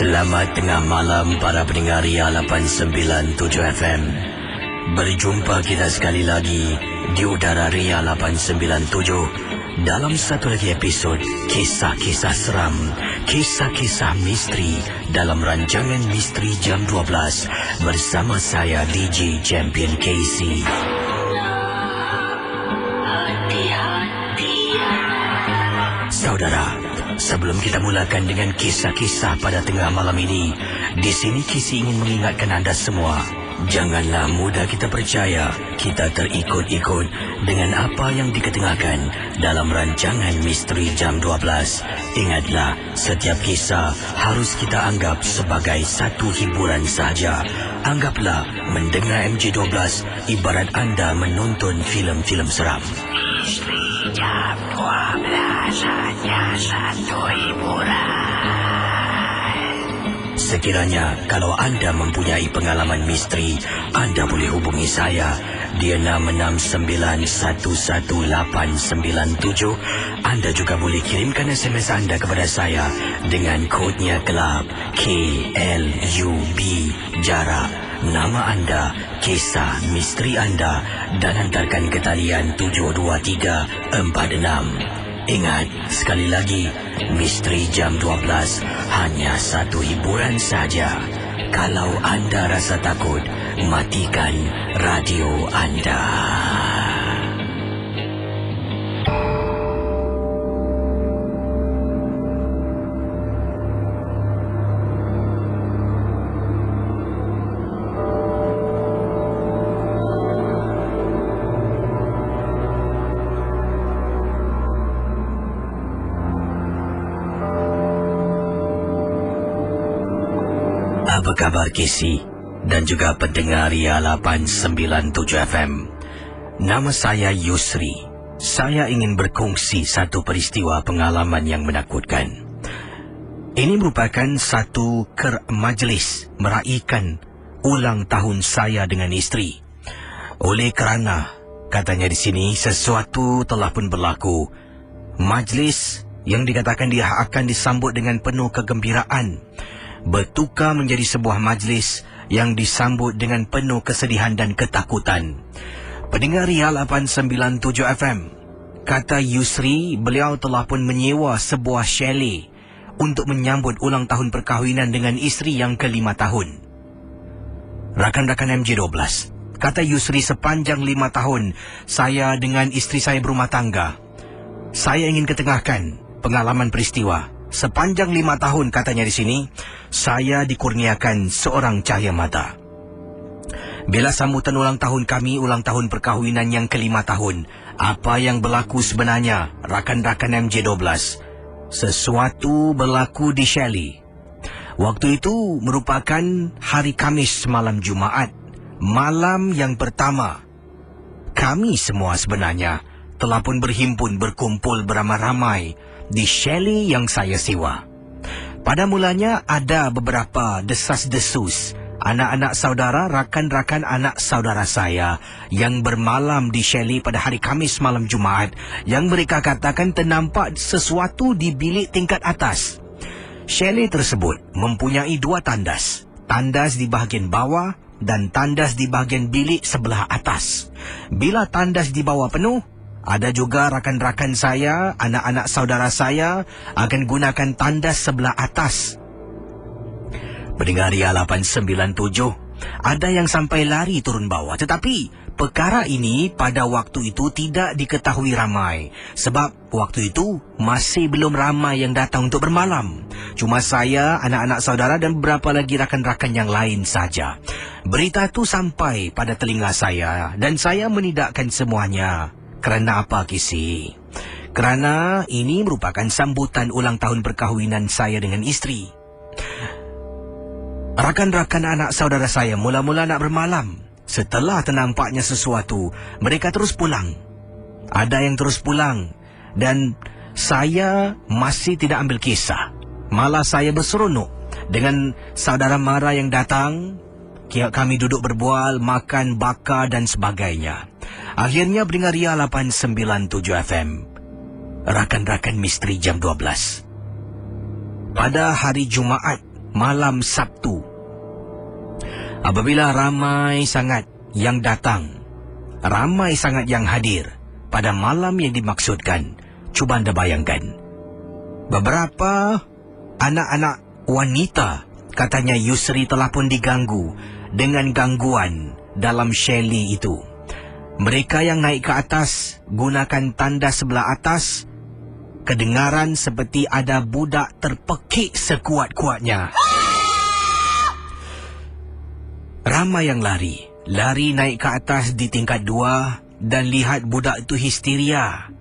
Selamat tengah malam para pendengar Ria 897 FM. Berjumpa kita sekali lagi di udara Ria 897 dalam satu lagi episod Kisah-Kisah Seram, Kisah-Kisah Misteri dalam rancangan Misteri Jam 12 bersama saya DJ Champion KC. Saudara, sebelum kita mulakan dengan kisah-kisah pada tengah malam ini, di sini Kisi ingin mengingatkan anda semua, janganlah mudah kita percaya kita terikut-ikut dengan apa yang diketengahkan dalam rancangan Misteri Jam 12. Ingatlah, setiap kisah harus kita anggap sebagai satu hiburan sahaja. Anggaplah mendengar MJ12 ibarat anda menonton filem-filem seram. Misteri Jam 12 hanya satu hiburan. Sekiranya kalau anda mempunyai pengalaman misteri, anda boleh hubungi saya di 669111897. Anda juga boleh kirimkan SMS anda kepada saya dengan kodnya kelab KLUB, jarak, nama anda, kisah misteri anda dan hantarkan ke talian 72346. Ingat, sekali lagi, Misteri Jam 12 hanya satu hiburan saja. Kalau anda rasa takut, matikan radio anda. Apa kabar Kisi dan juga pendengar Ria 897 FM? Nama saya Yusri. Saya ingin berkongsi satu peristiwa pengalaman yang menakutkan. Ini merupakan satu majlis meraihkan ulang tahun saya dengan isteri. Oleh kerana katanya di sini sesuatu telah pun berlaku, majlis yang dikatakan dia akan disambut dengan penuh kegembiraan bertukar menjadi sebuah majlis yang disambut dengan penuh kesedihan dan ketakutan. Pendengar Ria 897 FM, kata Yusri, beliau telah pun menyewa sebuah chalet untuk menyambut ulang tahun perkahwinan dengan isteri yang ke-5 tahun. Rakan-rakan MJ12, kata Yusri, sepanjang 5 tahun saya dengan isteri saya berumah tangga, saya ingin ketengahkan pengalaman peristiwa. Sepanjang 5 tahun, katanya di sini, saya dikurniakan seorang cahaya mata. Bila sambutan ulang tahun kami, ulang tahun perkahwinan yang ke-5 tahun, apa yang berlaku sebenarnya, rakan-rakan MJ12? Sesuatu berlaku di chalet. Waktu itu merupakan hari Khamis malam Jumaat, malam yang pertama. Kami semua sebenarnya telah pun berkumpul beramai-ramai di chalet yang saya sewa. Pada mulanya ada beberapa desas-desus anak-anak saudara, rakan-rakan anak saudara saya yang bermalam di chalet pada hari Khamis malam Jumaat, yang mereka katakan ternampak sesuatu di bilik tingkat atas. Chalet tersebut mempunyai 2 tandas. Tandas di bahagian bawah dan tandas di bahagian bilik sebelah atas. Bila tandas di bawah penuh, ada juga rakan-rakan saya, anak-anak saudara saya akan gunakan tandas sebelah atas. Pendengar Ria 897, ada yang sampai lari turun bawah. Tetapi perkara ini pada waktu itu tidak diketahui ramai. Sebab waktu itu masih belum ramai yang datang untuk bermalam. Cuma saya, anak-anak saudara dan beberapa lagi rakan-rakan yang lain saja. Berita itu sampai pada telinga saya dan saya menidakkan semuanya. Kerana apa, Kisi? Kerana ini merupakan sambutan ulang tahun perkahwinan saya dengan isteri. Rakan-rakan anak saudara saya mula-mula nak bermalam. Setelah ternampaknya sesuatu, mereka terus pulang. Ada yang terus pulang dan saya masih tidak ambil kisah. Malah saya berseronok dengan saudara mara yang datang. Kami duduk berbual, makan, bakar dan sebagainya. Akhirnya pendengar Ria 897 FM, rakan-rakan Misteri Jam 12. Pada hari Jumaat malam Sabtu. Apabila ramai sangat yang datang, ramai sangat yang hadir pada malam yang dimaksudkan, cuba anda bayangkan. Beberapa anak-anak wanita, katanya Yusri, telah pun diganggu dengan gangguan dalam Shelley itu. Mereka yang naik ke atas gunakan tanda sebelah atas. Kedengaran seperti ada budak terpekik sekuat-kuatnya. Ramai yang lari naik ke atas di tingkat 2 dan lihat budak itu histeria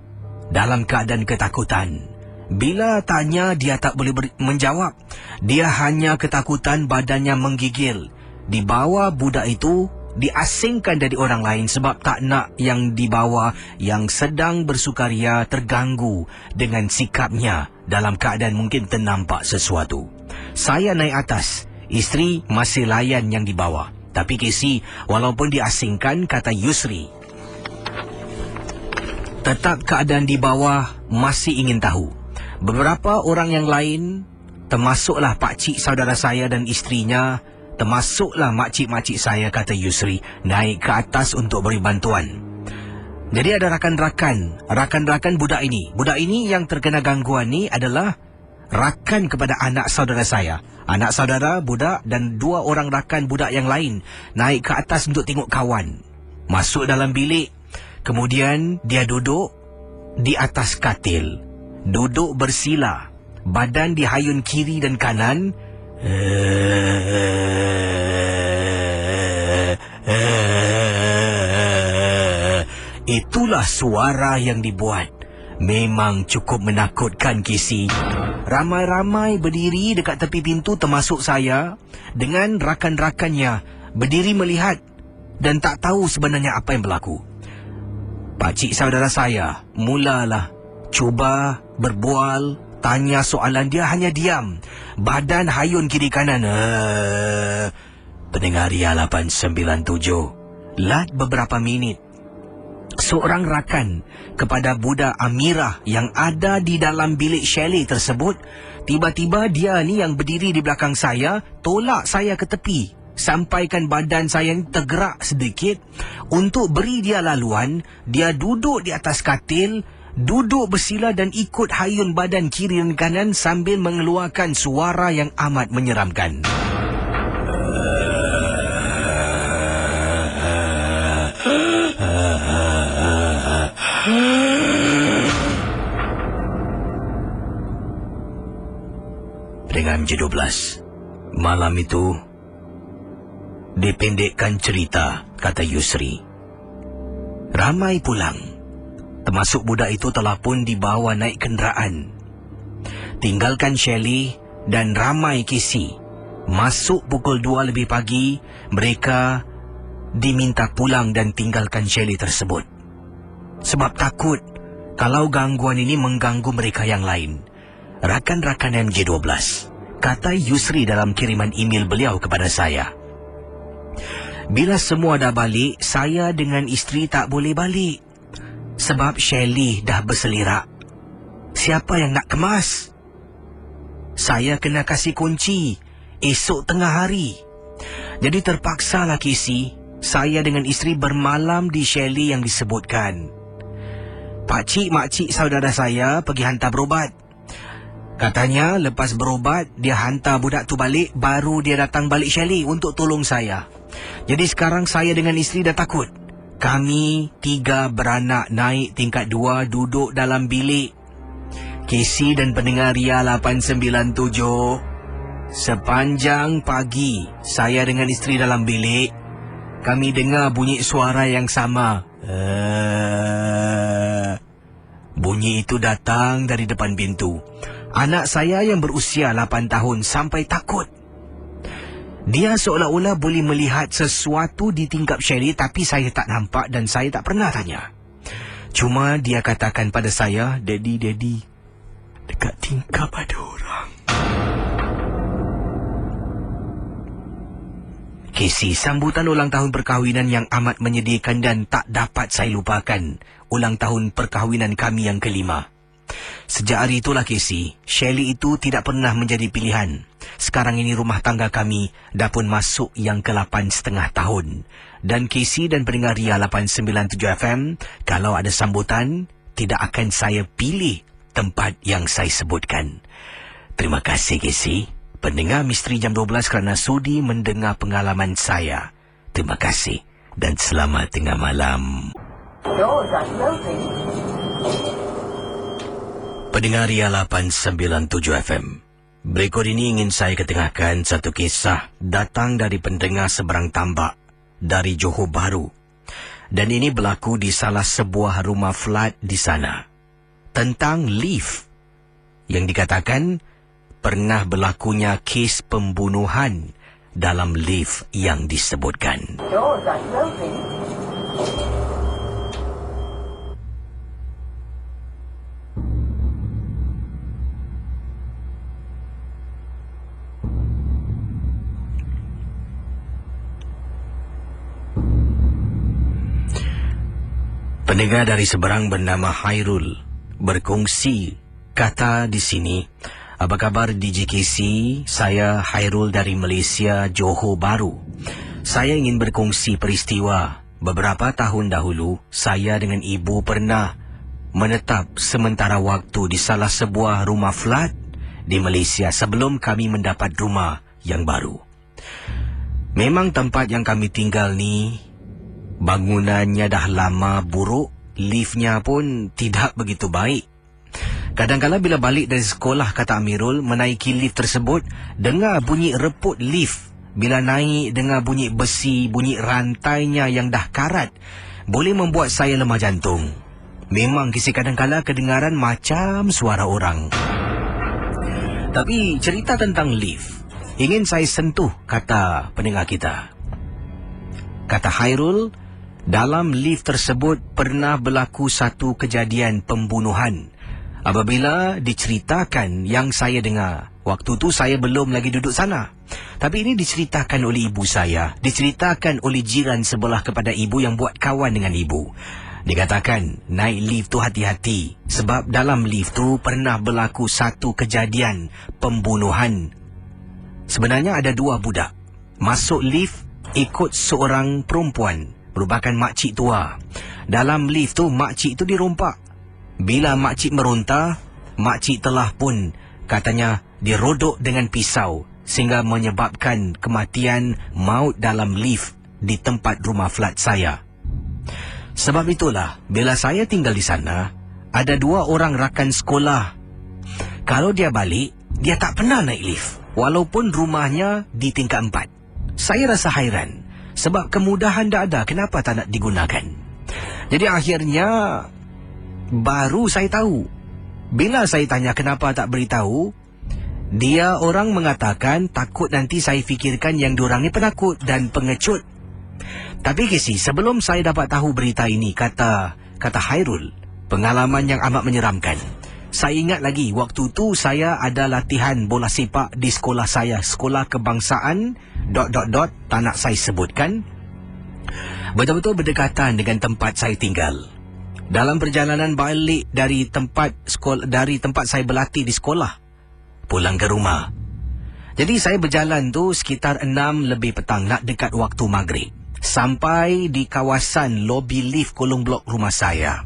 dalam keadaan ketakutan. Bila tanya, dia tak boleh menjawab. Dia hanya ketakutan, badannya menggigil. Di bawah budak itu diasingkan dari orang lain sebab tak nak yang di bawah yang sedang bersukaria terganggu dengan sikapnya dalam keadaan mungkin ternampak sesuatu. Saya naik atas, isteri masih layan yang di bawah. Tapi Casey, walaupun diasingkan, kata Yusri, tetap keadaan di bawah masih ingin tahu. Beberapa orang yang lain, termasuklah pakcik saudara saya dan isterinya, termasuklah makcik-makcik saya, kata Yusri, naik ke atas untuk beri bantuan. Jadi ada rakan-rakan budak ini. Budak ini yang terkena gangguan ni adalah rakan kepada anak saudara saya. Anak saudara, budak dan 2 orang rakan budak yang lain naik ke atas untuk tengok kawan. Masuk dalam bilik. Kemudian dia duduk di atas katil. Duduk bersila. Badan dihayun kiri dan kanan. Itulah suara yang dibuat. Memang cukup menakutkan, Casey. Ramai-ramai berdiri dekat tepi pintu, termasuk saya dengan rakan-rakannya, berdiri melihat dan tak tahu sebenarnya apa yang berlaku. Pakcik saudara saya mulalah cuba berbual, tanya soalan. Dia hanya diam, badan hayun kiri kanan. Pendengar Ria 897. Lat beberapa minit, seorang rakan kepada budak Amirah yang ada di dalam bilik Shelley tersebut, tiba-tiba dia ni yang berdiri di belakang saya, tolak saya ke tepi, sampaikan badan saya tergerak sedikit untuk beri dia laluan. Dia duduk di atas katil, duduk bersila dan ikut hayun badan kiri dan kanan sambil mengeluarkan suara yang amat menyeramkan. Dengan M12, malam itu dipendekkan cerita, kata Yusri. Ramai pulang, termasuk budak itu telah pun dibawa naik kenderaan. Tinggalkan Shelley dan ramai Casey. Masuk pukul 2 lebih pagi, mereka diminta pulang dan tinggalkan Shelley tersebut. Sebab takut kalau gangguan ini mengganggu mereka yang lain. Rakan-rakan MJ12, kata Yusri dalam kiriman email beliau kepada saya. Bila semua dah balik, saya dengan isteri tak boleh balik. Sebab Shelley dah berselirak. Siapa yang nak kemas? Saya kena kasih kunci esok tengah hari. Jadi terpaksalah, Casey, saya dengan isteri bermalam di Shelley yang disebutkan. Pakcik makcik saudara saya pergi hantar berubat. Katanya lepas berubat, dia hantar budak tu balik, baru dia datang balik Shelley untuk tolong saya. Jadi sekarang saya dengan isteri dah takut. Kami 3 beranak naik tingkat 2, duduk dalam bilik. Casey dan pendengar Ria 897, sepanjang pagi saya dengan isteri dalam bilik, kami dengar bunyi suara yang sama. Bunyi itu datang dari depan pintu. Anak saya yang berusia 8 tahun sampai takut. Dia seolah-olah boleh melihat sesuatu di tingkap Shelley, tapi saya tak nampak dan saya tak pernah tanya. Cuma dia katakan pada saya, Daddy, dekat tingkap ada orang. Casey, sambutan ulang tahun perkahwinan yang amat menyedihkan dan tak dapat saya lupakan. Ulang tahun perkahwinan kami yang kelima. Sejak hari itulah Casey, Shelley itu tidak pernah menjadi pilihan. Sekarang ini rumah tangga kami dah pun masuk yang ke-8,5 tahun. Dan Casey dan pendengar Ria 897 FM, kalau ada sambutan, tidak akan saya pilih tempat yang saya sebutkan. Terima kasih Casey, pendengar Misteri Jam 12 kerana sudi mendengar pengalaman saya. Terima kasih dan selamat tengah malam. Pendengar Ria 897 FM, berikut ini ingin saya ketengahkan satu kisah datang dari pendengar seberang tambak dari Johor Bahru. Dan ini berlaku di salah sebuah rumah flat di sana. Tentang lift yang dikatakan pernah berlakunya kes pembunuhan dalam lift yang disebutkan. Pendengar dari seberang bernama Hairul berkongsi kata di sini, apa khabar DJKC? Saya Hairul dari Malaysia, Johor Bahru. Saya ingin berkongsi peristiwa. Beberapa tahun dahulu, saya dengan ibu pernah menetap sementara waktu di salah sebuah rumah flat di Malaysia sebelum kami mendapat rumah yang baru. Memang tempat yang kami tinggal ni bangunannya dah lama buruk, liftnya pun tidak begitu baik. Kadang-kadang bila balik dari sekolah, kata Amirul, menaiki lift tersebut, dengar bunyi reput lift. Bila naik, dengar bunyi besi, bunyi rantainya yang dah karat. Boleh membuat saya lemah jantung. Memang kisah kadang-kadang kedengaran macam suara orang. Tapi cerita tentang lift ingin saya sentuh, kata pendengar kita. Kata Hairul, dalam lift tersebut pernah berlaku satu kejadian pembunuhan. Apabila diceritakan yang saya dengar, waktu tu saya belum lagi duduk sana. Tapi ini diceritakan oleh ibu saya, diceritakan oleh jiran sebelah kepada ibu yang buat kawan dengan ibu. Dikatakan naik lift tu hati-hati sebab dalam lift tu pernah berlaku satu kejadian pembunuhan. Sebenarnya ada dua budak masuk lift ikut seorang perempuan merupakan makcik tua. Dalam lift tu makcik tu dirompak. Bila makcik meronta, makcik telah pun katanya dirodok dengan pisau sehingga menyebabkan kematian maut dalam lift di tempat rumah flat saya. Sebab itulah bila saya tinggal di sana, ada dua orang rakan sekolah. Kalau dia balik, dia tak pernah naik lift walaupun rumahnya di tingkat 4. Saya rasa hairan sebab kemudahan dah ada, kenapa tak nak digunakan? Jadi akhirnya baru saya tahu. Bila saya tanya kenapa tak beritahu, dia orang mengatakan takut nanti saya fikirkan yang diorang ni penakut dan pengecut. Tapi Casey, sebelum saya dapat tahu berita ini, kata Hairul, pengalaman yang amat menyeramkan. Saya ingat lagi waktu tu saya ada latihan bola sepak di sekolah saya, sekolah kebangsaan ... tak nak saya sebutkan. Betul-betul berdekatan dengan tempat saya tinggal. Dalam perjalanan balik dari tempat saya berlatih di sekolah pulang ke rumah. Jadi saya berjalan tu sekitar 6 lebih petang, nak dekat waktu maghrib. Sampai di kawasan lobi lift kolong blok rumah saya.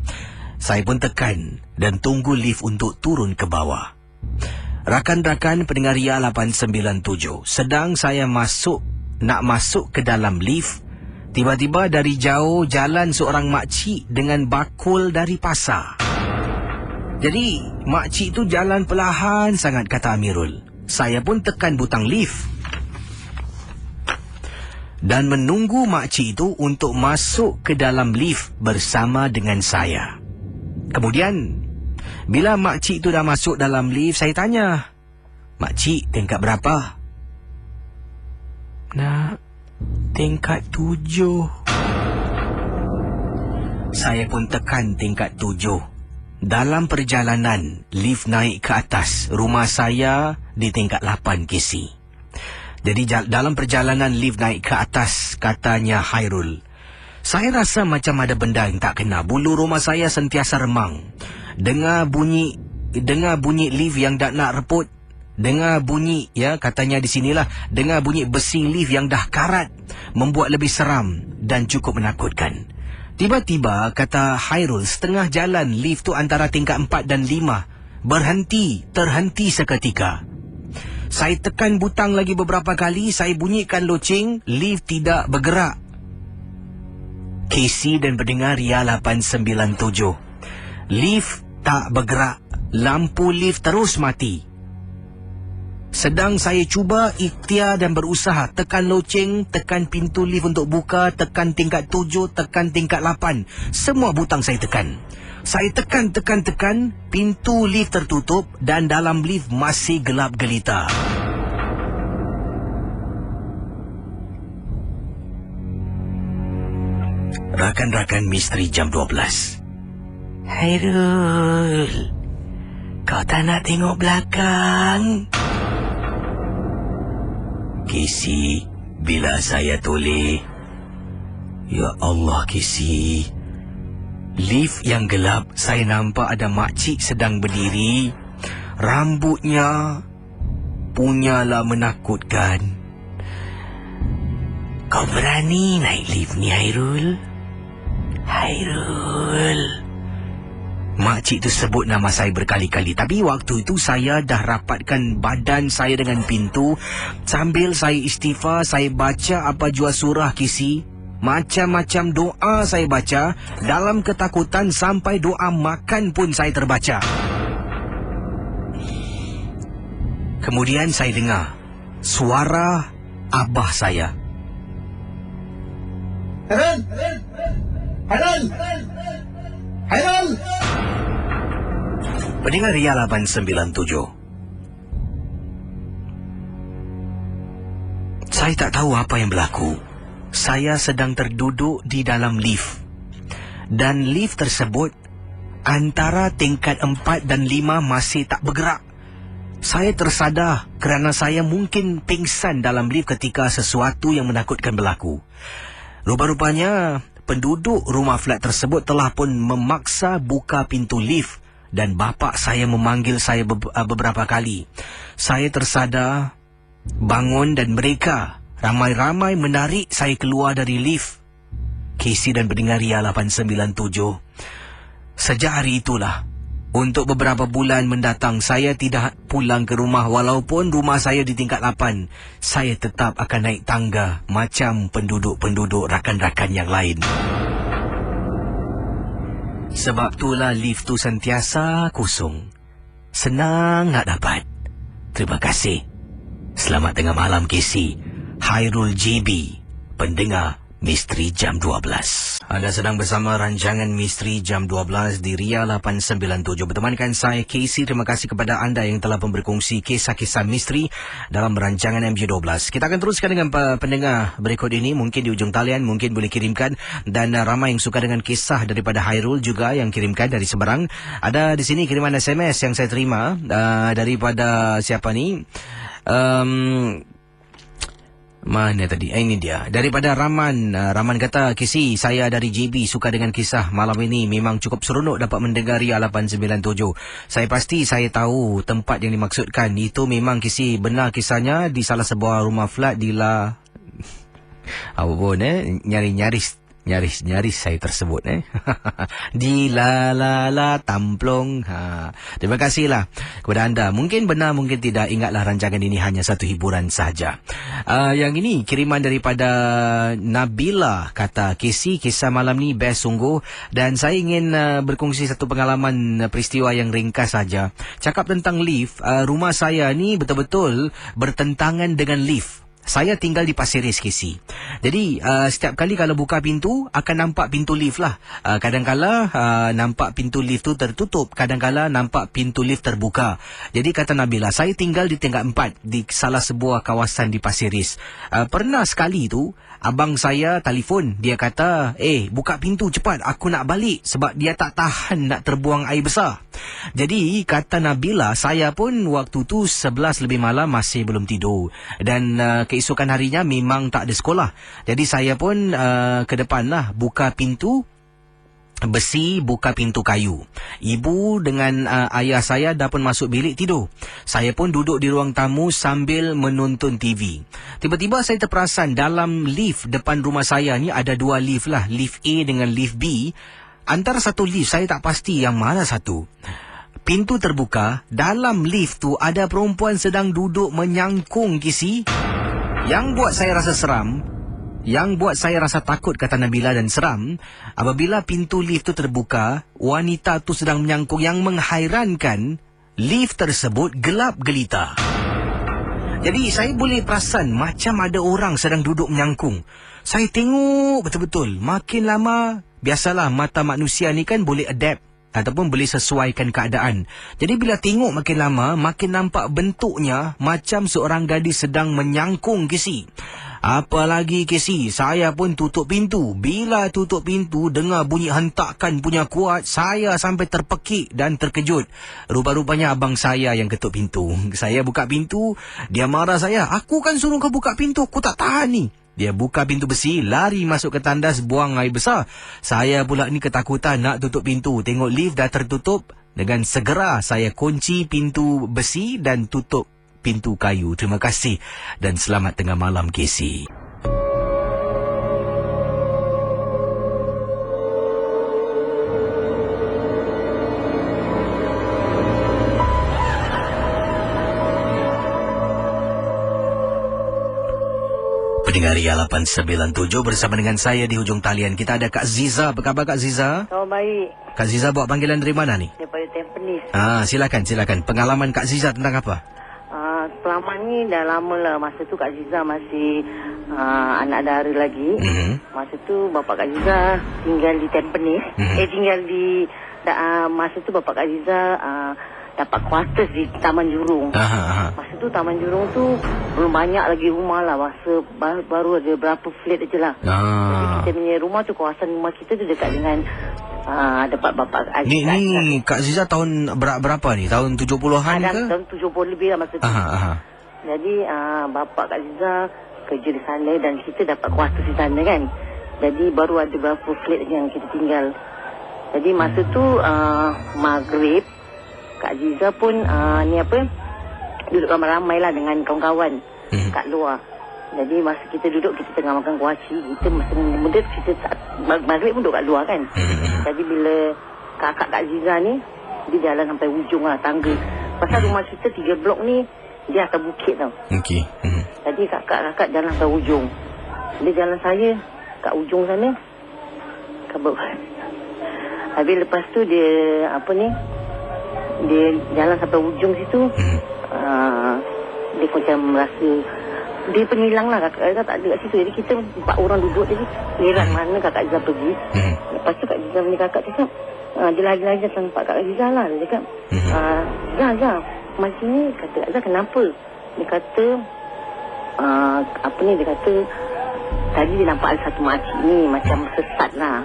Saya pun tekan dan tunggu lift untuk turun ke bawah. Rakan-rakan pendengar Ria 897, sedang saya nak masuk ke dalam lift, tiba-tiba dari jauh jalan seorang makcik dengan bakul dari pasar. Jadi makcik tu jalan perlahan sangat, kata Amirul. Saya pun tekan butang lift dan menunggu makcik itu untuk masuk ke dalam lift bersama dengan saya. Kemudian bila makcik tu dah masuk dalam lift, saya tanya, "Makcik, tingkat berapa?" "Nak, tingkat 7. Saya pun tekan tingkat 7. Dalam perjalanan, lift naik ke atas. Rumah saya di tingkat 8, Casey. Jadi dalam perjalanan lift naik ke atas, katanya Hairul, saya rasa macam ada benda yang tak kena. Bulu rumah saya sentiasa remang. Dengar bunyi dengar bunyi lift yang dah nak reput. Dengar bunyi, ya, katanya di sinilah, dengar bunyi besi lift yang dah karat, membuat lebih seram dan cukup menakutkan. Tiba-tiba, kata Hairul, setengah jalan lift tu antara tingkat 4 dan 5 terhenti seketika. Saya tekan butang lagi beberapa kali, saya bunyikan loceng, lift tidak bergerak. Casey dan pendengar Ria 897. Lift tak bergerak, lampu lift terus mati. Sedang saya cuba ikhtiar dan berusaha, tekan loceng, tekan pintu lift untuk buka, tekan tingkat 7, tekan tingkat 8. Semua butang saya tekan. Saya tekan, pintu lift tertutup dan dalam lift masih gelap gelita. Rakan-rakan misteri jam 12. Hairul, kau tak nak tengok belakang? Casey, bila saya toleh. Ya Allah, Casey. Lift yang gelap, saya nampak ada makcik sedang berdiri. Rambutnya punyalah menakutkan. Kau berani naik lift ni, Hairul? Hairul. Makcik tu sebut nama saya berkali-kali. Tapi waktu itu saya dah rapatkan badan saya dengan pintu. Sambil saya istighfar, saya baca apa jua surah, Casey. Macam-macam doa saya baca. Dalam ketakutan sampai doa makan pun saya terbaca. Kemudian saya dengar suara abah saya. Hairul! Hairul! Hairul! Pendengar Ria 897. Saya tak tahu apa yang berlaku. Saya sedang terduduk di dalam lift. Dan lift tersebut antara tingkat 4 dan 5 masih tak bergerak. Saya tersadar kerana saya mungkin pingsan dalam lift ketika sesuatu yang menakutkan berlaku. Rupa-rupanya penduduk rumah flat tersebut telah pun memaksa buka pintu lift dan bapa saya memanggil saya beberapa kali. Saya tersadar, bangun dan mereka ramai-ramai menarik saya keluar dari lift. Casey dan pendengar Ria 897. Sejak hari itulah, untuk beberapa bulan mendatang saya tidak pulang ke rumah walaupun rumah saya di tingkat 8. Saya tetap akan naik tangga macam penduduk-penduduk rakan-rakan yang lain. Sebab itulah lift tu sentiasa kosong. Senang nak dapat. Terima kasih. Selamat tengah malam, Casey. Hairul JB, pendengar Misteri Jam 12. Anda sedang bersama rancangan Misteri Jam 12 di Ria 897. Bertemankan saya, Casey. Terima kasih kepada anda yang telah berkongsi kisah-kisah misteri dalam rancangan MJ12. Kita akan teruskan dengan pendengar berikut ini. Mungkin di ujung talian, mungkin boleh kirimkan. Dan ramai yang suka dengan kisah daripada Hairul juga yang kirimkan dari seberang. Ada di sini kiriman SMS yang saya terima daripada siapa ni? Mana tadi? Ini dia. Daripada Raman. Raman kata, Casey, saya dari JB suka dengan kisah malam ini. Memang cukup seronok dapat mendengar Ria 897. Saya pasti saya tahu tempat yang dimaksudkan. Itu memang, Casey, benar kisahnya di salah sebuah rumah flat di apa pun nyaris saya tersebut di la Tamplong. Terima kasihlah kepada anda. Mungkin benar, mungkin tidak. Ingatlah rancangan ini hanya satu hiburan saja. Yang ini kiriman daripada Nabila. Kata, Casey, kisah malam ni best sungguh. Dan saya ingin berkongsi satu pengalaman peristiwa yang ringkas saja. Cakap tentang lift, rumah saya ni betul-betul bertentangan dengan lift. Saya tinggal di Pasir Ris, Casey. Jadi, setiap kali kalau buka pintu, akan nampak pintu lift lah. Kadang-kala nampak pintu lift tu tertutup. Kadang-kala nampak pintu lift terbuka. Jadi, kata Nabila, saya tinggal di tingkat 4 di salah sebuah kawasan di Pasir Ris. Pernah sekali tu, abang saya telefon. Dia kata, buka pintu cepat. Aku nak balik. Sebab dia tak tahan nak terbuang air besar. Jadi, kata Nabila, saya pun waktu tu 11 lebih malam masih belum tidur. Dan keesokan harinya memang tak ada sekolah. Jadi saya pun ke depan lah buka pintu besi buka pintu kayu. Ibu dengan ayah saya dah pun masuk bilik tidur. Saya pun duduk di ruang tamu sambil menonton TV. Tiba-tiba saya terperasan dalam lift depan rumah saya ni ada dua lift lah. Lift A dengan lift B. Antara satu lift saya tak pasti yang mana satu. Pintu terbuka. Dalam lift tu ada perempuan sedang duduk menyangkung kisi. Yang buat saya rasa seram, yang buat saya rasa takut, kata Nabila, dan seram, apabila pintu lift tu terbuka, wanita tu sedang menyangkung. Yang menghairankan, lift tersebut gelap gelita. Jadi saya boleh perasan macam ada orang sedang duduk menyangkung. Saya tengok betul-betul. Makin lama, biasalah mata manusia ni kan boleh adapt ataupun boleh sesuaikan keadaan. Jadi bila tengok makin lama, makin nampak bentuknya macam seorang gadis sedang menyangkung kisi. Apalagi kisi, saya pun tutup pintu. Bila tutup pintu, dengar bunyi hentakan punya kuat, saya sampai terpekik dan terkejut. Rupa-rupanya abang saya yang ketuk pintu. Saya buka pintu, dia marah saya. Aku kan suruh kau buka pintu, aku tak tahan ni. Dia buka pintu besi, lari masuk ke tandas, buang air besar. Saya pula ni ketakutan nak tutup pintu. Tengok lift dah tertutup. Dengan segera saya kunci pintu besi dan tutup pintu kayu. Terima kasih dan selamat tengah malam, Casey. Pendengar Ria 897 bersama dengan saya di hujung talian. Kita ada Kak Ziza. Apa khabar Kak Ziza? Oh, baik. Kak Ziza bawa panggilan dari mana ni? Daripada Tampines. Silakan. Pengalaman Kak Ziza tentang apa? Selama ni dah lama lah. Masa tu Kak Ziza masih anak dara lagi. Masa tu bapa Kak Ziza tinggal di Tampines. Tinggal di... masa tu bapa Kak Ziza dapat quarters di Taman Jurong. Masa tu Taman Jurong tu belum banyak lagi rumah lah. Masa baru ada berapa flat je lah. Jadi kita punya rumah tu, kawasan rumah kita tu dekat dengan dapat bapa Kak Ziza. Ni Kak Ziza tahun berapa ni? Tahun 70-an ke? Tahun 70 lebih lah masa tu. Jadi bapa Kak Ziza kerja di sana dan kita dapat kuasa di sana kan. Jadi baru ada berapa flat yang kita tinggal. Jadi masa tu maghrib, Kak Ziza pun duduk ramai-ramai lah dengan kawan-kawan kat luar. Jadi masa kita duduk, kita tengah makan kuaci, kita masa kita maghrib pun duduk kat luar kan. Jadi bila kakak Kak Ziza ni, dia jalan sampai ujung lah tangga. Pasal rumah kita 3 blok ni, dia akan bukit tau. Okey. Jadi kakak jalan sampai ujung. Dia jalan saya kat ujung sana. Kabut. Habis lepas tu dia dia jalan sampai ujung situ. Dia macam merasa dia penilang lah. Kakak tak ada kat situ. Jadi kita 4 orang duduk. Jadi heran mana kakak Ziza pergi. Lepas tu Kak Ziza punya kakak cakap, dia lagi datang tempat Kak Ziza lah. Dia cakap, Ziza macam ni. Kata Kak Ziza, kenapa? Dia kata dia kata tadi dia nampak ada satu makcik ni macam sesat lah.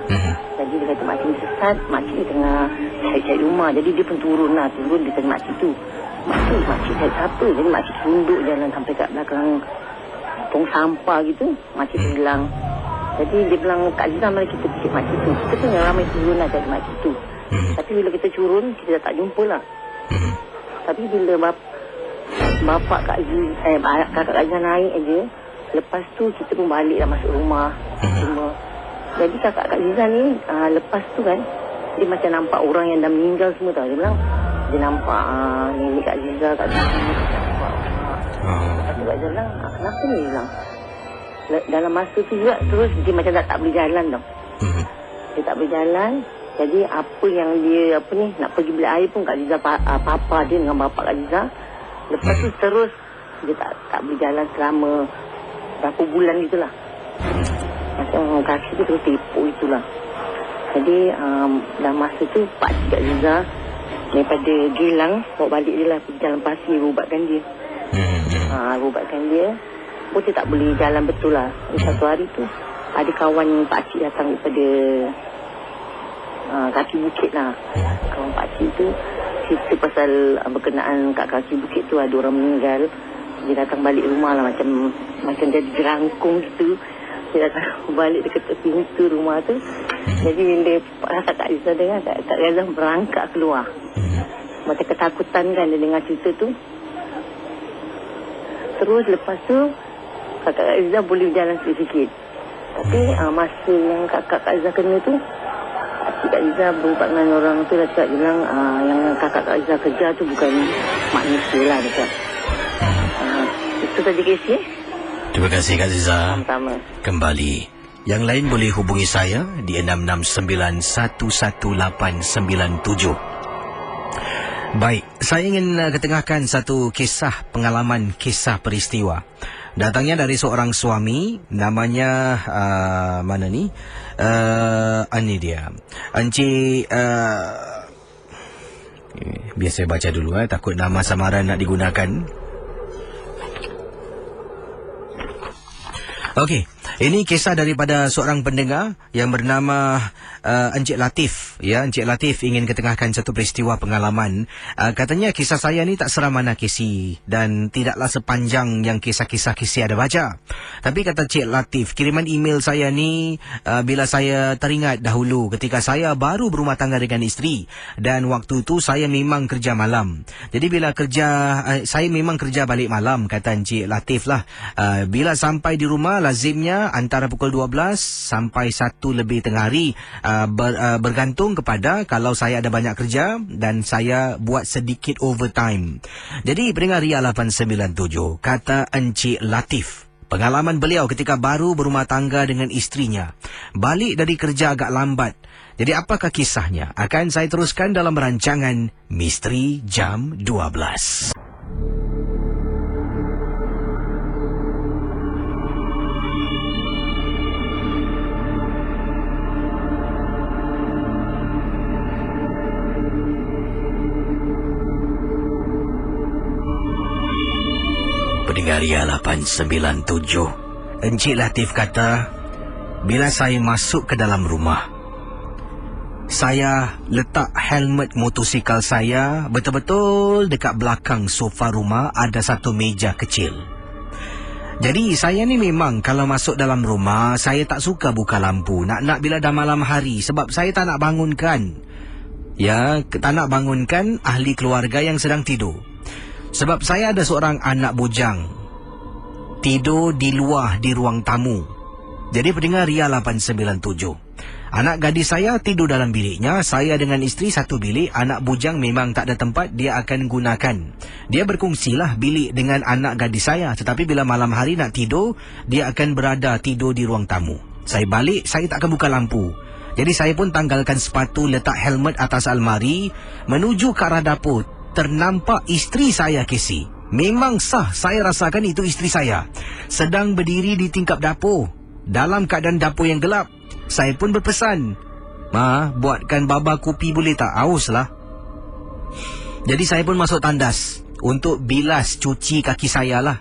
Jadi dia kata makcik ni sesat. Makcik ni tengah cari rumah. Jadi dia pun turun dia tanya makcik tu, makcik cari siapa? Jadi makcik tunduk jalan sampai kat belakang tong sampah gitu. Makcik tu bilang, jadi dia bilang, Kak Ziza, mari kita pergi makcik tu. Kita tu yang ramai turun lah cari makcik tu. Tapi bila kita turun, kita dah tak jumpa lah. Tapi bila bapak kakak Kak Ziza naik aja, lepas tu kita pun balik lah masuk rumah. Jadi kakak Kak Ziza ni lepas tu kan, dia macam nampak orang yang dah meninggal semua tau. Dia bilang dia nampak nenek Kak Ziza kat sini. Lepas tu Kak Ziza bilang, kenapa ni? Dia bilang dalam masa tu juga terus dia macam tak boleh jalan tau. Dia tak boleh jalan. Jadi apa yang dia nak pergi beli air pun Kak Ziza papa dia dengan bapak Kak Ziza. Lepas tu terus dia tak boleh jalan selama berapa bulan gitulah. Macam kaki tu terus tepuk itulah. Jadi dalam masa tu pakcik Kak Ziza daripada Gilang bawa balik dia lah pergi jalan pasir, ubatkan dia. Ubatkan dia pun dia tak boleh jalan betul lah. Satu hari tu ada kawan pakcik datang daripada kaki bukit lah. Kawan pakcik tu cerita pasal berkenaan kat kaki bukit tu ada orang meninggal. Dia datang balik rumah lah macam jadi jerangkung gitu. Saya dah balik dekat pintu rumah tu. Jadi bila Kak Izzah dengar, Kak Izzah berangkat keluar. Macam ketakutan kan dia dengar cerita tu. Terus lepas tu Kak Izzah boleh berjalan sikit-sikit. Tapi masa yang Kak Izzah kena tu, Kak Izzah berubah dengan orang tu lah, cakap bilang yang Kak Izzah kerja tu bukan manusia lah, dia cakap. Itu saja Casey. Terima kasih Kak Ziza. Sama-sama. Kembali. Yang lain boleh hubungi saya di 669-11897. Baik, saya ingin ketengahkan satu kisah pengalaman, kisah peristiwa. Datangnya dari seorang suami, namanya mana ni? Ini dia. Encik biar saya baca dulu takut nama samaran nak digunakan. Okey, ini kisah daripada seorang pendengar yang bernama Encik Latif. Ya, Encik Latif ingin ketengahkan satu peristiwa pengalaman. Katanya kisah saya ni tak seram mana Kisi dan tidaklah sepanjang yang kisah-kisah Kisi ada baca. Tapi kata Encik Latif, kiriman email saya ni bila saya teringat dahulu ketika saya baru berumah tangga dengan isteri dan waktu tu saya memang kerja malam. Jadi bila saya memang kerja balik malam, kata Encik Latif lah. Bila sampai di rumah lazimnya antara pukul 12 sampai 1 lebih tengah hari, bergantung kepada kalau saya ada banyak kerja dan saya buat sedikit overtime. Jadi pendengar Ria 897, kata Encik Latif, pengalaman beliau ketika baru berumah tangga dengan istrinya, balik dari kerja agak lambat. Jadi apakah kisahnya? Akan saya teruskan dalam rancangan Misteri Jam 12. Pendengar Ria 897, Encik Latif kata, bila saya masuk ke dalam rumah, saya letak helmet motosikal saya betul-betul dekat belakang sofa rumah, ada satu meja kecil. Jadi saya ni memang kalau masuk dalam rumah, saya tak suka buka lampu. Nak bila dah malam hari, sebab saya tak nak bangunkan. Ya, tak nak bangunkan ahli keluarga yang sedang tidur. Sebab saya ada seorang anak bujang tidur di luar di ruang tamu. Jadi pendengar Ria 897, anak gadis saya tidur dalam biliknya, saya dengan isteri satu bilik. Anak bujang memang tak ada tempat dia akan gunakan. Dia berkongsilah bilik dengan anak gadis saya, tetapi bila malam hari nak tidur, dia akan berada tidur di ruang tamu. Saya balik, saya tak akan buka lampu. Jadi saya pun tanggalkan sepatu, letak helmet atas almari, menuju ke arah dapur. Ternampak isteri saya, Casey. Memang sah saya rasakan itu isteri saya sedang berdiri di tingkap dapur dalam keadaan dapur yang gelap. Saya pun berpesan, "Ma, buatkan baba kopi boleh tak? Haus lah." Jadi saya pun masuk tandas untuk bilas cuci kaki saya lah.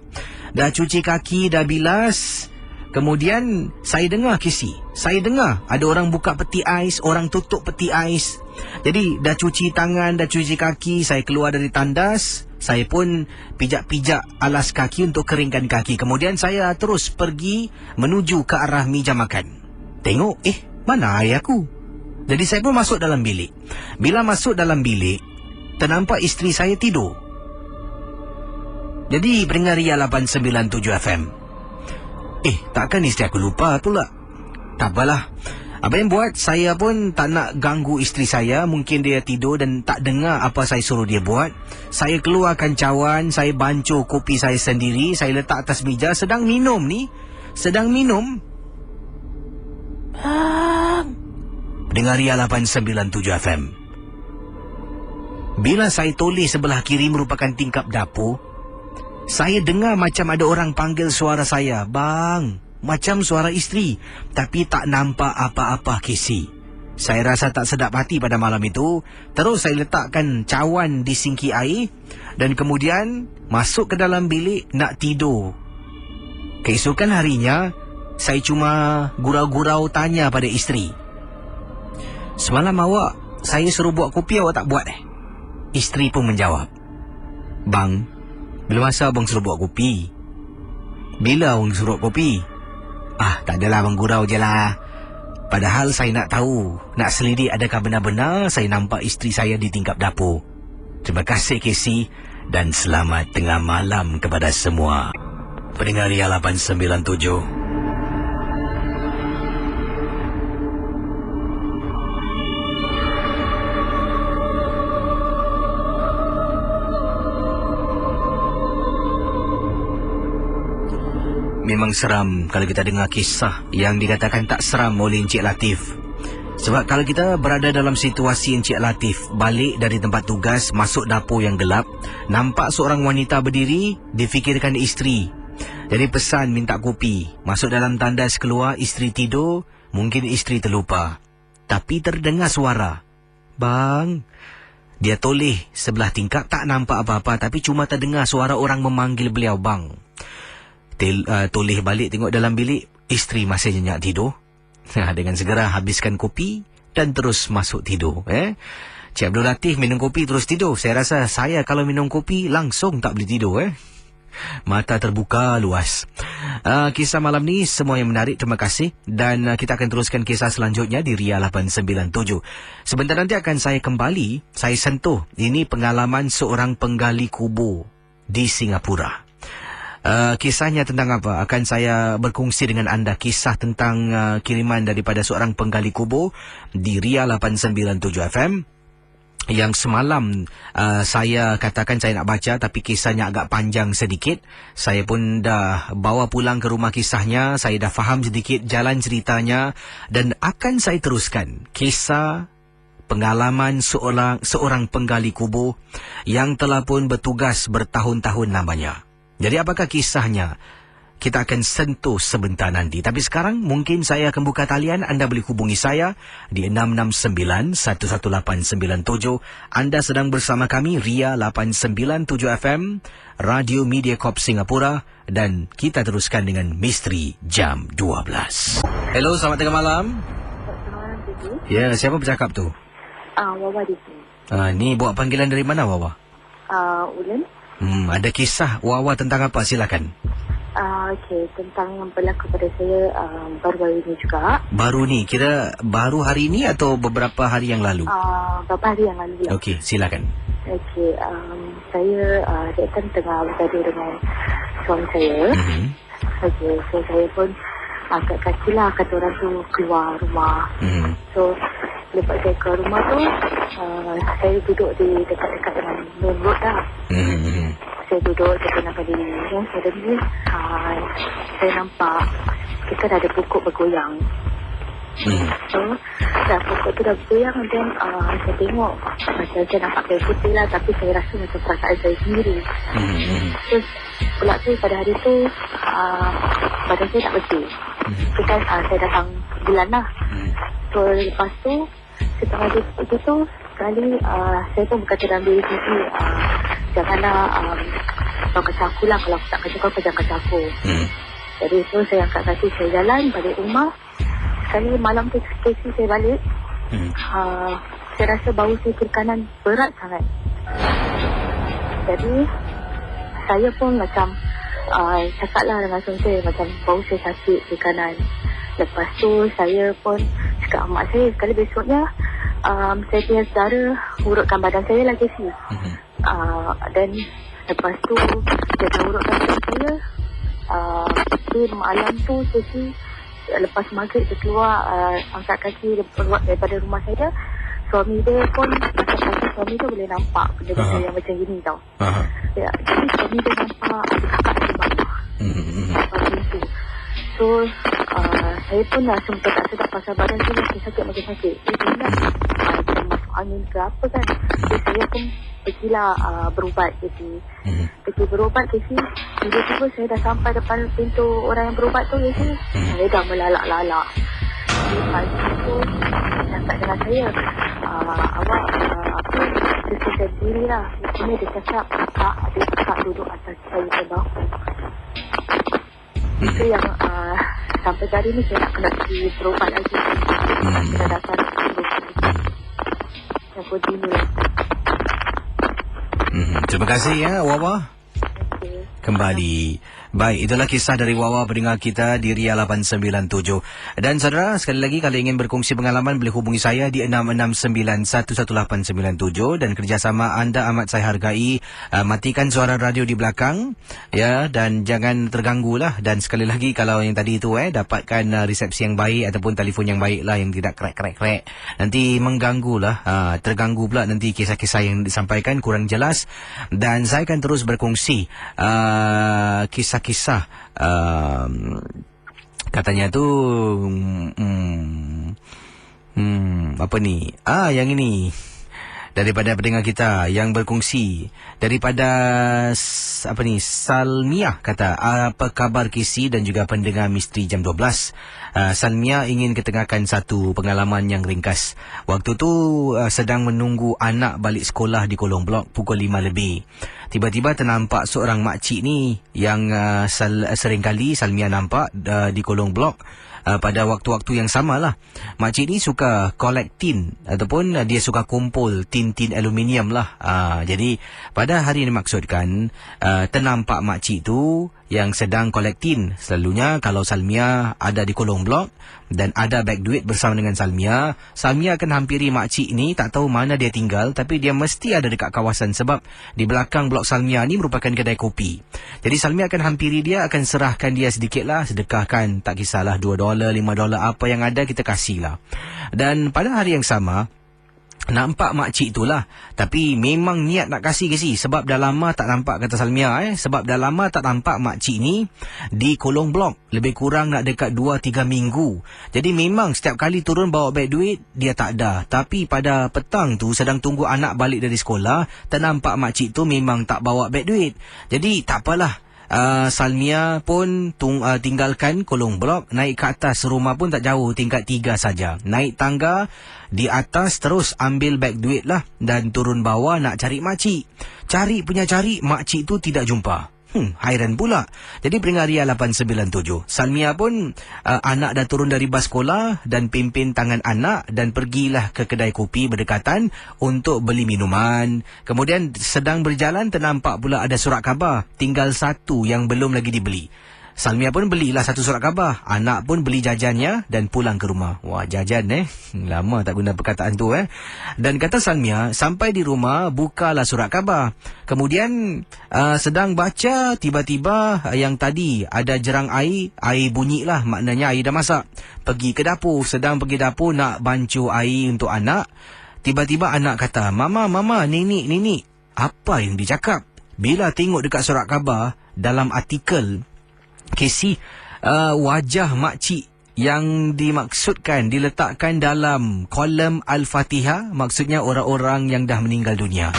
Dah cuci kaki, dah bilas. Kemudian saya dengar, Casey, saya dengar ada orang buka peti ais, orang tutup peti ais. Jadi dah cuci tangan, dah cuci kaki, saya keluar dari tandas. Saya pun pijak-pijak alas kaki untuk keringkan kaki. Kemudian saya terus pergi menuju ke arah meja makan. Tengok, mana air aku? Jadi saya pun masuk dalam bilik. Bila masuk dalam bilik, ternampak isteri saya tidur. Jadi pendengar Ria 897 FM, takkan isteri aku lupa pula? Tak apalah. Apa yang buat, saya pun tak nak ganggu isteri saya. Mungkin dia tidur dan tak dengar apa saya suruh dia buat. Saya keluarkan cawan, saya bancuh kopi saya sendiri, saya letak atas meja, sedang minum. Pendengar Ria 897 FM, bila saya toleh sebelah kiri merupakan tingkap dapur, saya dengar macam ada orang panggil suara saya, "Bang." Macam suara isteri, tapi tak nampak apa-apa, Casey. Saya rasa tak sedap hati pada malam itu. Terus saya letakkan cawan di sinki air dan kemudian masuk ke dalam bilik nak tidur. Keesokan harinya, saya cuma gurau-gurau tanya pada isteri, "Semalam awak saya suruh buat kopi, awak tak buat?" Isteri pun menjawab, "Bang, bila masa abang suruh buat kopi? Bila abang suruh kopi? Tak adalah, menggurau je lah. Padahal saya nak tahu, nak selidik adakah benar-benar saya nampak isteri saya di tingkap dapur. Terima kasih Casey dan selamat tengah malam kepada semua pendengar Ria 897. Memang seram kalau kita dengar kisah yang dikatakan tak seram oleh Encik Latif. Sebab kalau kita berada dalam situasi Encik Latif balik dari tempat tugas, masuk dapur yang gelap, nampak seorang wanita berdiri, difikirkan isteri. Jadi pesan minta kopi. Masuk dalam tandas keluar, isteri tidur, mungkin isteri terlupa. Tapi terdengar suara. Bang. Dia toleh sebelah tingkap, tak nampak apa-apa, tapi cuma terdengar suara orang memanggil beliau, bang. Toleh balik tengok dalam bilik, isteri masih nyenyak tidur. Dengan segera habiskan kopi dan terus masuk tidur. Cik Abdul Latif minum kopi terus tidur. Saya rasa saya kalau minum kopi langsung tak boleh tidur. Mata terbuka luas. Kisah malam ni semua yang menarik, terima kasih. Dan kita akan teruskan kisah selanjutnya di Ria 897. Sebentar nanti akan saya kembali, saya sentuh. Ini pengalaman seorang penggali kubur di Singapura. Kisahnya tentang apa? Akan saya berkongsi dengan anda kisah tentang kiriman daripada seorang penggali kubur di Ria 897 FM. Yang semalam saya katakan saya nak baca, tapi kisahnya agak panjang sedikit. Saya pun dah bawa pulang ke rumah kisahnya. Saya dah faham sedikit jalan ceritanya. Dan akan saya teruskan kisah pengalaman seorang penggali kubur yang telah pun bertugas bertahun-tahun lamanya. Jadi apakah kisahnya? Kita akan sentuh sebentar nanti. Tapi sekarang mungkin saya akan buka talian. Anda boleh hubungi saya di 669-11897. Anda sedang bersama kami Ria 897 FM, Radio Media Corp Singapura. Dan kita teruskan dengan Misteri Jam 12. Hello, selamat tengah malam. Ya, siapa bercakap tu? Wawa di sini. Ni buat panggilan dari mana, Wawa? Ulen. Ada kisah Wawa tentang apa? Silakan. Okey, tentang yang berlaku pada saya baru-baru ini juga. Baru ni? Kira baru hari ini atau beberapa hari yang lalu? Beberapa hari yang lalu lah. Okey, silakan. Okey, saya datang tengah bergaduh dengan suami saya. Okey, so saya pun agak kaki lah kata orang tu keluar rumah. So, lepas saya keluar rumah tu, saya duduk di dekat-dekat dengan main road lah. Saya duduk, saya tenangkan diri. Suddenly, saya nampak kita dah ada pokok bergoyang. So, dah pokok tu dah bergoyang. Dan saya tengok, macam saya nampak kain putih lah. Tapi saya rasa macam perasaan saya sendiri. Terus, pula tu pada hari tu, badan saya tak bersih. So, kan, saya datang bulan lah. So, lepas tu, setelah itu sekali saya pun berkata dalam diri sendiri, janganlah kau kacau aku lah. Kalau aku tak kacau kau jangan kacau aku. Jadi so saya angkat kaki, saya jalan balik rumah. Sekali malam tu Casey saya balik, saya rasa bau saya kiri kanan berat sangat. Jadi saya pun macam cakap lah dengan suami saya, macam bau saya sakit kiri kanan. Lepas tu saya pun cakap mak saya, sekali besoknya saya punya saudara urutkan badan saya lah Casey. Dan lepas tu dia dah urutkan badan saya. Di malam tu Casey, lepas maghrib dia keluar, angkat kaki dia keluar daripada rumah saya. Suami dia pun, suami dia boleh nampak benda yang macam gini tau. Ya, jadi suami dia nampak ada kakak di bawah. Macam tu. So, saya pun langsung tak sedap pasal badan tu makin sakit. Dia bilang, macam masuk angin ke apa kan. So, saya pun pergilah berubat. Jadi, pergi berubat ke sini. Tiba-tiba saya dah sampai depan pintu orang yang berubat tu. Jadi, saya dah melalak-lalak. Jadi, pagi tu, cakap dengan saya, awak, sesuai diri lah. Ini dia cakap, kakak duduk atas saya terbang. Itu yang sampai hari ni saya nak kena pergi berubat lagi. Kita datang berubat. Saya pun dini lah. Terima kasih ya Wawa. Kembali Baik, itulah kisah dari Wawa pendengar kita di Ria 897. Dan saudara, sekali lagi kalau ingin berkongsi pengalaman boleh hubungi saya di 66911897 dan kerjasama anda amat saya hargai. Matikan suara radio di belakang ya dan jangan terganggulah. Dan sekali lagi kalau yang tadi itu dapatkan resepsi yang baik ataupun telefon yang baik lah yang tidak krek. Nanti mengganggulah, terganggu pula nanti kisah-kisah yang disampaikan kurang jelas dan saya akan terus berkongsi kisah katanya tu apa ni? Yang ini daripada pendengar kita yang berkongsi daripada Salmiah kata, apa khabar Kisi dan juga pendengar Misteri Jam 12. Salmiah ingin ketengahkan satu pengalaman yang ringkas. Waktu tu sedang menunggu anak balik sekolah di kolong blok pukul 5 lebih. Tiba-tiba ternampak seorang makcik ni yang seringkali Salmiah nampak di kolong blok pada waktu-waktu yang samalah. Makcik ni suka collect tin ataupun dia suka kumpul tin-tin aluminium lah. Jadi pada hari ini maksudkan ternampak makcik tu yang sedang collect tin. Selalunya kalau Salmiah ada di kolong blok dan ada beg duit bersama dengan Salmiah akan hampiri makcik ni, tak tahu mana dia tinggal tapi dia mesti ada dekat kawasan sebab di belakang blok Salmiah ni merupakan kedai kopi. Jadi Salmiah akan hampiri dia, akan serahkan dia sedikit lah, sedekahkan, tak kisahlah $2, $5, apa yang ada kita kasih lah. Dan pada hari yang sama nampak makcik itulah, tapi memang niat nak kasih ke si, sebab dah lama tak nampak, kata Salmiah sebab dah lama tak nampak makcik ni di kolong blok, lebih kurang nak dekat 2-3 minggu. Jadi memang setiap kali turun bawa beg duit dia tak ada, tapi pada petang tu sedang tunggu anak balik dari sekolah, ternampak makcik tu memang tak bawa beg duit. Jadi tak apalah, Salmiah pun tinggalkan kolong blok, naik ke atas rumah pun tak jauh, tingkat 3 saja. Naik tangga di atas terus ambil beg duit lah dan turun bawah nak cari makcik. Cari makcik tu tidak jumpa. Hairan pula. Jadi pendengar Ria 897, Salmiah pun anak dah turun dari bas sekolah dan pimpin tangan anak dan pergilah ke kedai kopi berdekatan untuk beli minuman. Kemudian sedang berjalan ternampak pula ada surat khabar, tinggal satu yang belum lagi dibeli. Salmiah pun belilah satu surat khabar. Anak pun beli jajannya dan pulang ke rumah. Wah, jajan lama tak guna perkataan tu Dan kata Salmiah, sampai di rumah bukalah surat khabar. Kemudian sedang baca, tiba-tiba yang tadi ada jerang air bunyilah, maknanya air dah masak. Pergi ke dapur, sedang pergi dapur nak bancuh air untuk anak. Tiba-tiba anak kata, Mama, Nini. Apa yang dicakap? Bila tengok dekat surat khabar dalam artikel Casey, wajah makcik yang dimaksudkan diletakkan dalam kolom Al-Fatihah, maksudnya orang-orang yang dah meninggal dunia.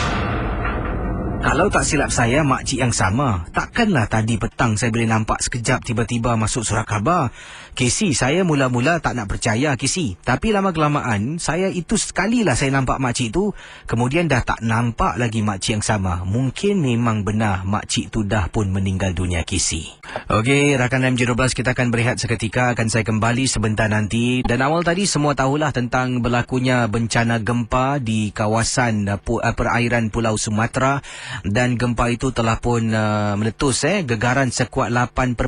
Kalau tak silap saya, makcik yang sama. Takkanlah tadi petang saya boleh nampak sekejap tiba-tiba masuk surat khabar. Casey, saya mula-mula tak nak percaya, Casey. Tapi lama-kelamaan, saya itu sekalilah saya nampak makcik tu, kemudian dah tak nampak lagi makcik yang sama. Mungkin memang benar makcik tu dah pun meninggal dunia, Casey. Okey, rakan MJ12, kita akan berehat seketika. Akan saya kembali sebentar nanti. Dan awal tadi semua tahulah tentang berlakunya bencana gempa di kawasan perairan Pulau Sumatera. Dan gempa itu telah pun meletus gegaran sekuat 8.9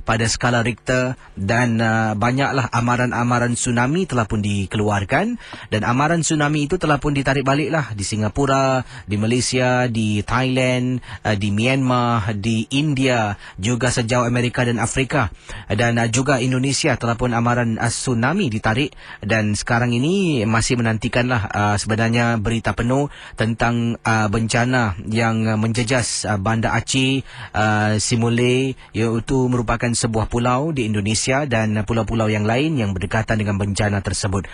pada skala Richter dan banyaklah amaran-amaran tsunami telah pun dikeluarkan dan amaran tsunami itu telah pun ditarik baliklah di Singapura, di Malaysia, di Thailand, di Myanmar, di India, juga sejauh Amerika dan Afrika, dan juga Indonesia telah pun amaran tsunami ditarik. Dan sekarang ini masih menantikanlah sebenarnya berita penuh tentang bencana yang menjejas Banda Aceh, Simule, iaitu merupakan sebuah pulau di Indonesia dan pulau-pulau yang lain yang berdekatan dengan bencana tersebut.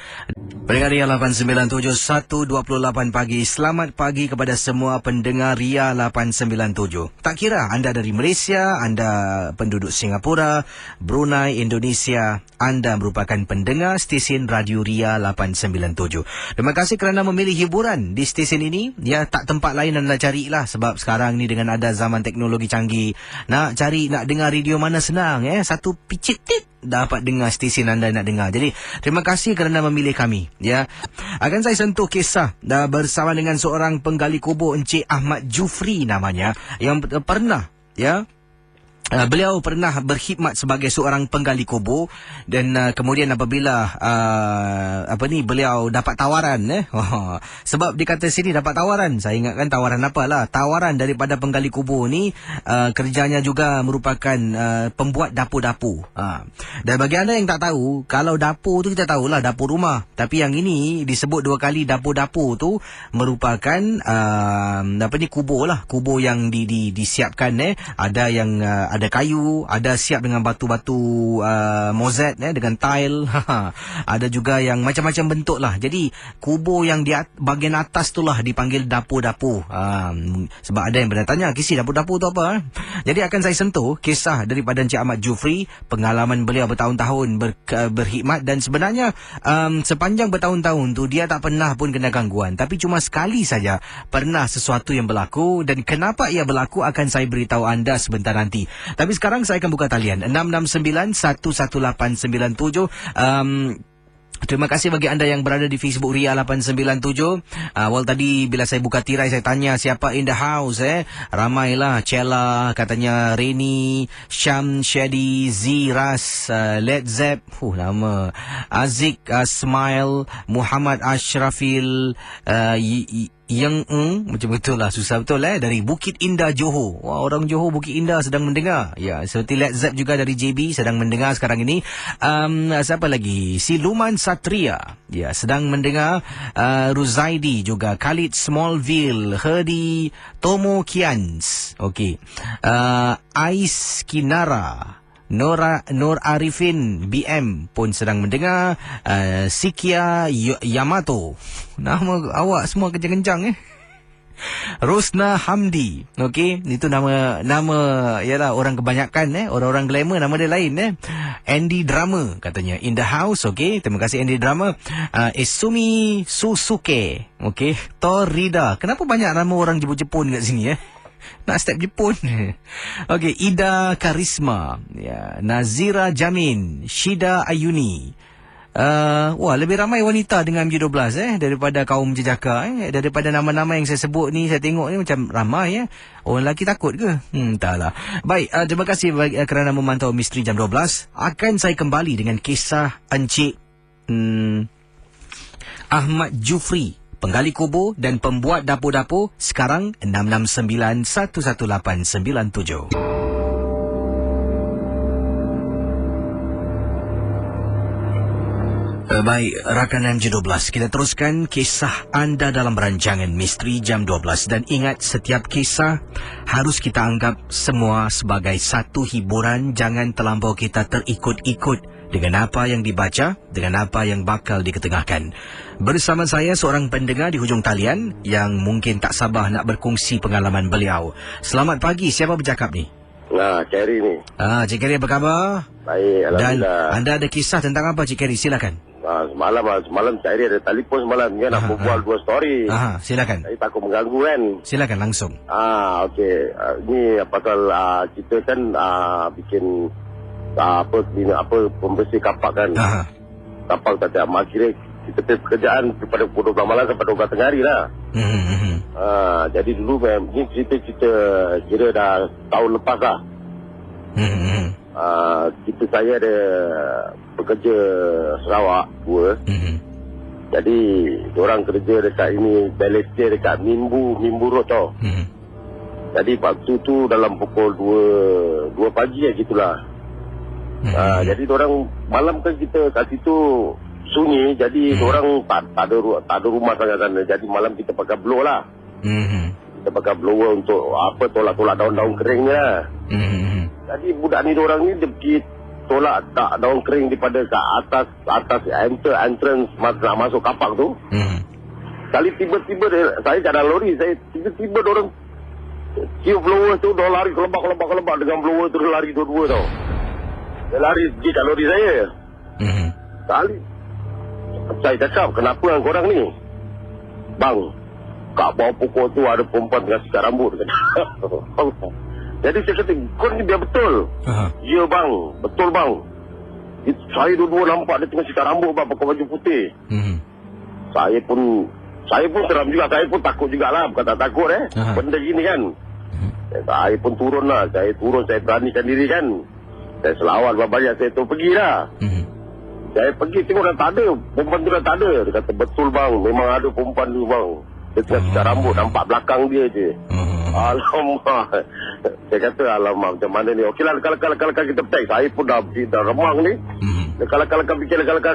Pendengar Ria 897, 1:28 pagi. Selamat pagi kepada semua pendengar Ria 897. Tak kira anda dari Malaysia, anda penduduk Singapura, Brunei, Indonesia, anda merupakan pendengar stesen Radio Ria 897. Terima kasih kerana memilih hiburan di stesen ini. Ya, tak tempat lain anda carilah sebab sekarang ni dengan ada zaman teknologi canggih, nak dengar radio mana senang satu picit tit dapat dengar stesen anda nak dengar. Jadi terima kasih kerana memilih kami. Ya, akan saya sentuh kisah bersama dengan seorang penggali kubur, Encik Ahmad Jufri namanya, yang pernah Beliau pernah berkhidmat sebagai seorang penggali kubur dan kemudian apabila beliau dapat tawaran sebab dia kata sini dapat tawaran, saya ingatkan tawaran apalah, tawaran daripada penggali kubur ni kerjanya juga merupakan pembuat dapur-dapur. Dan bagi anda yang tak tahu, kalau dapur tu kita tahulah dapur rumah, tapi yang ini disebut 2 kali dapur-dapur tu merupakan kubur lah, kubur yang disiapkan ada yang ada kayu, ada siap dengan batu-batu mozet dengan tile. Ada juga yang macam-macam bentuk lah. Jadi kubur yang di bahagian atas tu lah dipanggil dapur-dapur. Sebab ada yang pernah tanya, Kisi dapur-dapur tu apa? Jadi akan saya sentuh kisah daripada Encik Ahmad Jufri, pengalaman beliau bertahun-tahun berkhidmat, dan sebenarnya sepanjang bertahun-tahun tu dia tak pernah pun kena gangguan, tapi cuma sekali saja pernah sesuatu yang berlaku, dan kenapa ia berlaku akan saya beritahu anda sebentar nanti. Tapi sekarang saya akan buka talian 669-11897. Terima kasih bagi anda yang berada di Facebook Ria 897. Awal tadi bila saya buka tirai saya tanya siapa in the house. Ramailah. Cella katanya, Reni, Syam, Shadi, Ziras, Led Zepp, nama Azik, Smile, Muhammad Ashrafil, yang macam betul lah, susah betul dari Bukit Indah, Johor. Wah, orang Johor Bukit Indah sedang mendengar. Ya, seperti Led Zepp juga dari JB sedang mendengar sekarang ini. Siapa lagi? Si Luman Satria, ya, sedang mendengar. Ruzaidi juga, Khalid Smallville, Herdi, Tomo Kians, okey. Ais Kinara, Nur Arifin BM pun sedang mendengar. Sikia Yamato, nama awak semua kencang-kencang Rosna Hamdi, okey, itu nama ialah orang kebanyakan orang-orang glamour nama dia lain Andy Drama katanya in the house, okey, terima kasih Andy Drama. Isumi Susuke, okey, Torida, kenapa banyak nama orang Jepun kat sini nak step Jepun. Okey, Ida Karisma, ya, Nazira Jamin, Shida Ayuni. Wah, lebih ramai wanita dengan MJ12 daripada kaum jejaka. Daripada nama-nama yang saya sebut ni, saya tengok ni macam ramai orang lelaki takut ke? Entahlah. Baik, terima kasih kerana memantau Misteri Jam 12. Akan saya kembali dengan kisah Encik Ahmad Jufri, penggali kubur dan pembuat dapur-dapur. Sekarang 669-11897. Baik, rakan MJ12, kita teruskan kisah anda dalam rancangan Misteri Jam 12. Dan ingat, setiap kisah harus kita anggap semua sebagai satu hiburan. Jangan terlampau kita terikut-ikut dengan apa yang dibaca, dengan apa yang bakal diketengahkan. Bersama saya seorang pendengar di hujung talian yang mungkin tak sabar nak berkongsi pengalaman beliau. Selamat pagi, siapa bercakap ni? Kerry ni. Cik Kerry, apa khabar? Baik, Alhamdulillah. Dan anda ada kisah tentang apa, Cik Kerry? Silakan. Semalam Kerry ada telefon semalam. Dia nak berbual 2 story. Silakan. Saya takut mengganggu kan. Silakan langsung. Okey. Ni pasal kita kan bikin pembersih kapak kan. Kapak tak ada kira kita pekerjaan daripada pukul 12 malam sampai 12 tengah hari lah. Jadi dulu ni cerita kira dah tahun lepas lah. Saya ada pekerja Sarawak 2. Jadi diorang kerja dekat ini Balestier dekat Mimbu Road tau. Jadi waktu tu dalam pukul 2 pagi gitulah. Jadi diorang malam kan kita kat situ sunyi, jadi diorang tak ada rumah sangat sana. Jadi malam kita pakai blower lah. Kita pakai blower untuk tolak-tolak daun-daun kering ni lah. Jadi budak ni diorang ni dia pergi tolak daun kering daripada ke atas entrance nak masuk kapak tu. Kali tiba-tiba saya kat dalam lori, saya tiba-tiba diorang cium blower tu, diorang lari kelebak dengan blower tu, dia lari dua-dua tau. Dia lari pergi kat lori saya. Kali saya cakap, kenapa dengan korang ni? Bang, kat bawah pokok tu ada perempuan tengah sikat rambut. Jadi saya kata, kau ni biar betul. Ya bang, betul bang. Saya dua-dua nampak dia tengah sikat rambut bang, pakai baju putih. Saya pun seram juga, saya pun takut jugalah. Bukan tak takut benda gini kan. Saya pun turun lah. Saya beranikan diri kan. Saya selawat banyak, saya tu pergi lah. Saya pergi tengok dah tak ada. Perempuan tu dah tak ada. Dia kata, betul bang, memang ada perempuan tu bang. Dia tengah sikat rambut, nampak belakang dia je. Alamak. Saya kata, alamak, macam mana ni. Okeylah, kalau kita petik. Saya pun dah remang ni. Kalau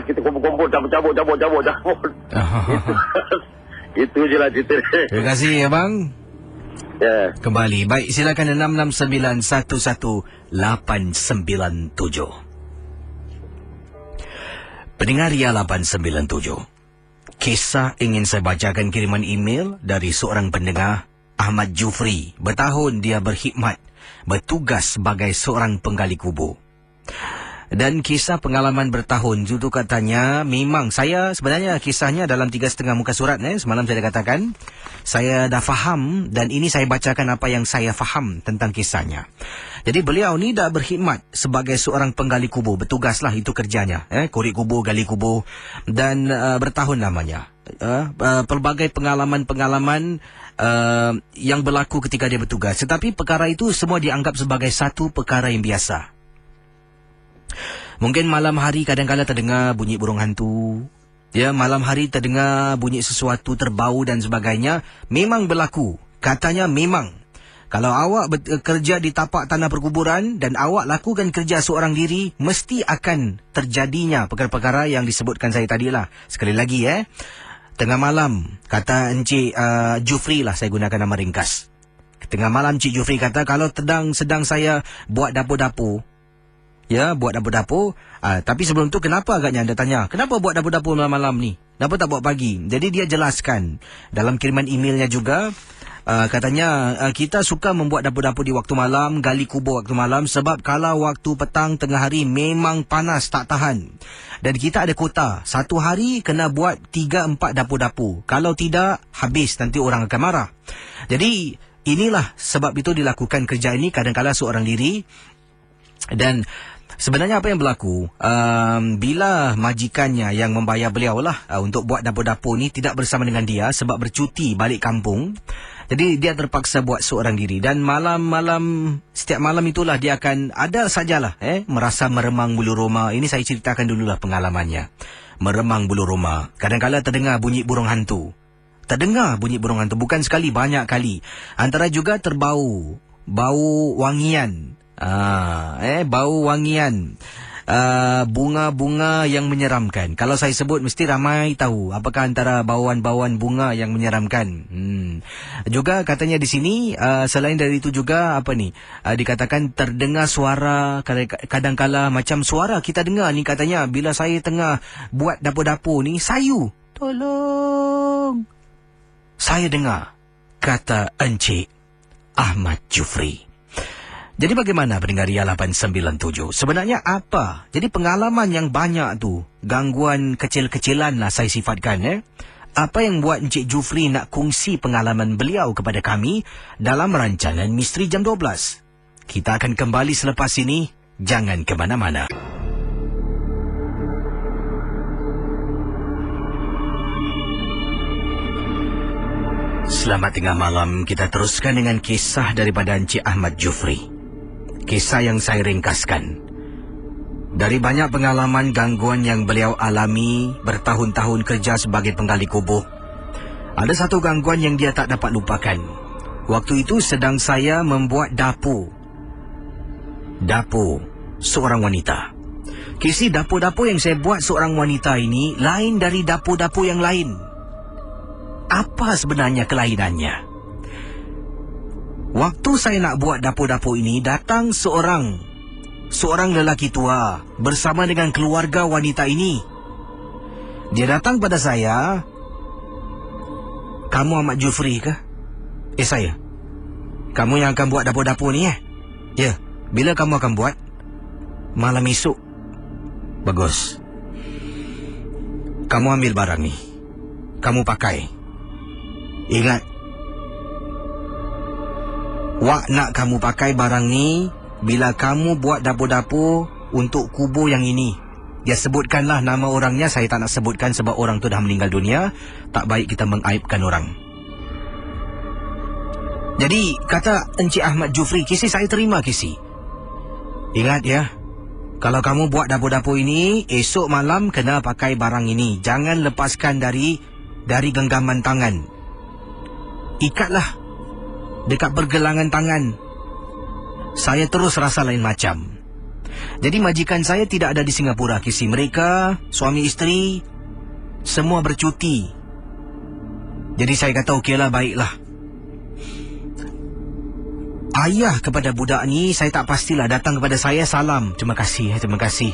kita kumpul-kumpul, cabut. Itu je lah cerita. Terima kasih ya bang. Ya. Kembali. Baik, silakan 669-11897. Pendengar Ria 897. Kisah ingin saya bacakan kiriman email dari seorang pendengar, Ahmad Jufri. Bertahun dia berkhidmat, bertugas sebagai seorang penggali kubur. Dan kisah pengalaman bertahun itu katanya, memang saya sebenarnya kisahnya dalam 3,5 muka surat. Semalam saya dah katakan, saya dah faham dan ini saya bacakan apa yang saya faham tentang kisahnya. Jadi beliau ni dah berkhidmat sebagai seorang penggali kubur. Bertugaslah itu kerjanya. Korek kubur, gali kubur. Dan bertahun lamanya. Pelbagai pengalaman-pengalaman yang berlaku ketika dia bertugas. Tetapi perkara itu semua dianggap sebagai satu perkara yang biasa. Mungkin malam hari kadang-kadang terdengar bunyi burung hantu. Ya, malam hari terdengar bunyi sesuatu terbau dan sebagainya. Memang berlaku. Katanya memang. Kalau awak bekerja di tapak tanah perkuburan dan awak lakukan kerja seorang diri, mesti akan terjadinya perkara-perkara yang disebutkan saya tadilah. Sekali lagi tengah malam, kata Encik Jufri lah, saya gunakan nama ringkas. Tengah malam Encik Jufri kata, kalau sedang saya buat dapur-dapur, buat dapur-dapur. Tapi sebelum tu kenapa agaknya anda tanya, kenapa buat dapur-dapur malam-malam ni? Kenapa tak buat pagi? Jadi dia jelaskan dalam kiriman emailnya juga. Katanya kita suka membuat dapur-dapur di waktu malam, gali kubur waktu malam. Sebab kalau waktu petang tengah hari memang panas tak tahan. Dan kita ada kota, satu hari kena buat 3-4 dapur-dapur. Kalau tidak, habis, nanti orang akan marah. Jadi inilah sebab itu dilakukan kerja ini kadang-kadang seorang diri. Dan sebenarnya apa yang berlaku, bila majikannya yang membayar beliau lah untuk buat dapur-dapur ni tidak bersama dengan dia sebab bercuti balik kampung, jadi dia terpaksa buat seorang diri. Dan setiap malam itulah dia akan ada sajalah merasa meremang bulu roma. Ini saya ceritakan dululah pengalamannya. Meremang bulu roma. Kadang-kadang terdengar bunyi burung hantu. Bukan sekali, banyak kali. Antara juga terbau bau wangian. Bau wangian, bunga-bunga yang menyeramkan. Kalau saya sebut mesti ramai tahu apakah antara bauan-bauan bunga yang menyeramkan. Juga katanya di sini selain dari itu juga dikatakan terdengar suara kadang-kala macam suara kita dengar ni, katanya bila saya tengah buat dapur-dapur ni, sayu, tolong, saya dengar, kata Encik Ahmad Jufri. Jadi bagaimana pendengar Ria 897? Sebenarnya apa? Jadi pengalaman yang banyak tu, gangguan kecil-kecilan lah saya sifatkan. Apa yang buat Encik Jufri nak kongsi pengalaman beliau kepada kami dalam rancangan Misteri Jam 12. Kita akan kembali selepas ini. Jangan ke mana-mana. Selamat tengah malam. Kita teruskan dengan kisah daripada Encik Ahmad Jufri. Kisah yang saya ringkaskan. Dari banyak pengalaman gangguan yang beliau alami bertahun-tahun kerja sebagai penggali kubur, ada satu gangguan yang dia tak dapat lupakan. Waktu itu sedang saya membuat dapur seorang wanita. Kisi dapur-dapur yang saya buat seorang wanita ini lain dari dapur-dapur yang lain. Apa sebenarnya kelainannya? Waktu saya nak buat dapur-dapur ini, datang seorang lelaki tua bersama dengan keluarga wanita ini. Dia datang pada saya, "Kamu Ahmad Jufri ke?" Saya. "Kamu yang akan buat dapur-dapur ni Ya. Bila kamu akan buat?" "Malam esok." "Bagus. Kamu ambil barang ni, kamu pakai. Ingat, wak nak kamu pakai barang ni bila kamu buat dapur-dapur untuk kubur yang ini." Dia sebutkanlah nama orangnya, saya tak nak sebutkan sebab orang tu dah meninggal dunia. Tak baik kita mengaibkan orang. Jadi, kata Encik Ahmad Jufri, Kisi, saya terima, Kisi. Ingat ya, kalau kamu buat dapur-dapur ini, esok malam kena pakai barang ini. Jangan lepaskan dari genggaman tangan. Ikatlah dekat pergelangan tangan. Saya terus rasa lain macam. Jadi majikan saya tidak ada di Singapura, Kisi. Mereka, suami isteri, semua bercuti. Jadi saya kata, okeylah, baiklah. Ayah kepada budak ni, saya tak pastilah, datang kepada saya, salam. Terima kasih, terima kasih.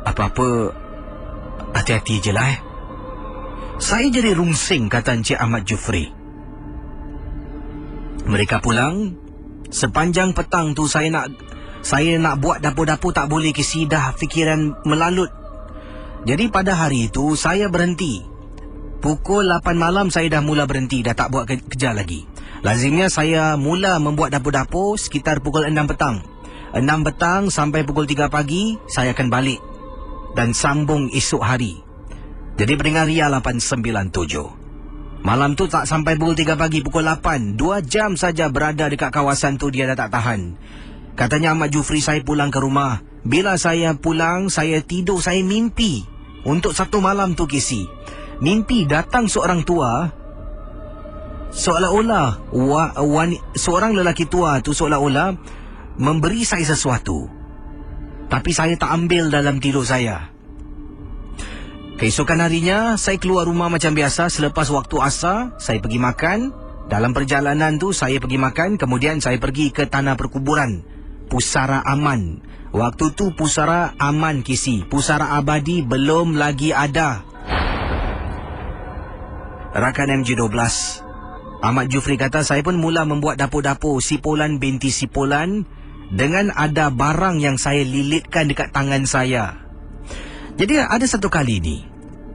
Apa-apa, hati-hati je lah. Saya jadi rungsing, kata Encik Ahmad Jufri. Mereka pulang. Sepanjang petang tu saya nak buat dapur-dapur tak boleh, Kisi. Dah fikiran melalut. Jadi pada hari itu saya berhenti. Pukul 8 malam saya dah mula berhenti, dah tak buat kerja lagi. Lazimnya saya mula membuat dapur-dapur sekitar pukul 6 petang. 6 petang sampai pukul 3 pagi saya akan balik dan sambung esok hari. Jadi pendengar Ria 897. Malam tu tak sampai pukul 3 pagi, pukul 8. 2 jam saja berada dekat kawasan tu, dia dah tak tahan. Katanya Ahmad Jufri, saya pulang ke rumah. Bila saya pulang, saya tidur, saya mimpi. Untuk satu malam tu, Kisi, mimpi datang seorang tua, seolah-olah seorang lelaki tua tu seolah-olah memberi saya sesuatu. Tapi saya tak ambil dalam tidur saya. Keesokan harinya, saya keluar rumah macam biasa. Selepas waktu asar, saya pergi makan. Dalam perjalanan tu, saya pergi makan. Kemudian saya pergi ke tanah perkuburan Pusara Aman. Waktu tu Pusara Aman, Kisi. Pusara Abadi belum lagi ada. Rakan MG12, Ahmad Jufri kata, saya pun mula membuat dapur-dapur sipulan binti sipulan dengan ada barang yang saya lilitkan dekat tangan saya. Jadi ada satu kali ni,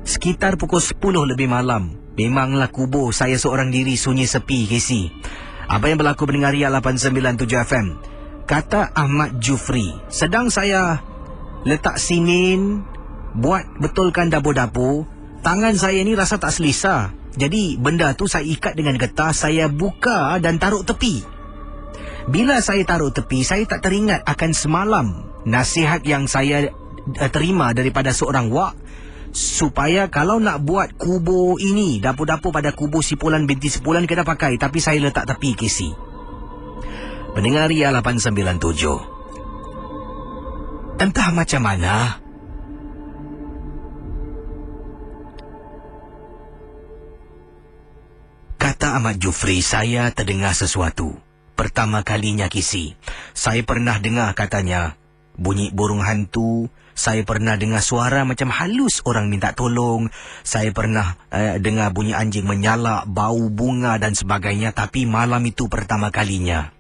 sekitar pukul 10 lebih malam, memanglah kubur saya seorang diri, sunyi sepi, Kisi. Apa yang berlaku pendengar Ria 897 FM? Kata Ahmad Jufri, sedang saya letak simen, buat betulkan dapur-dapur, tangan saya ni rasa tak selesa. Jadi benda tu saya ikat dengan getah, saya buka dan taruh tepi. Bila saya taruh tepi, saya tak teringat akan semalam nasihat yang saya terima daripada seorang wak, supaya kalau nak buat kubur ini, dapur-dapur pada kubur sipulan binti sipulan, kena pakai. Tapi saya letak tepi, Kisi. Pendengar Ria 897. Entah macam mana, kata Ahmad Jufri, saya terdengar sesuatu. Pertama kalinya, Kisi. Saya pernah dengar, katanya, bunyi burung hantu. Saya pernah dengar suara macam halus orang minta tolong. Saya pernah dengar bunyi anjing menyalak, bau bunga dan sebagainya. Tapi malam itu pertama kalinya.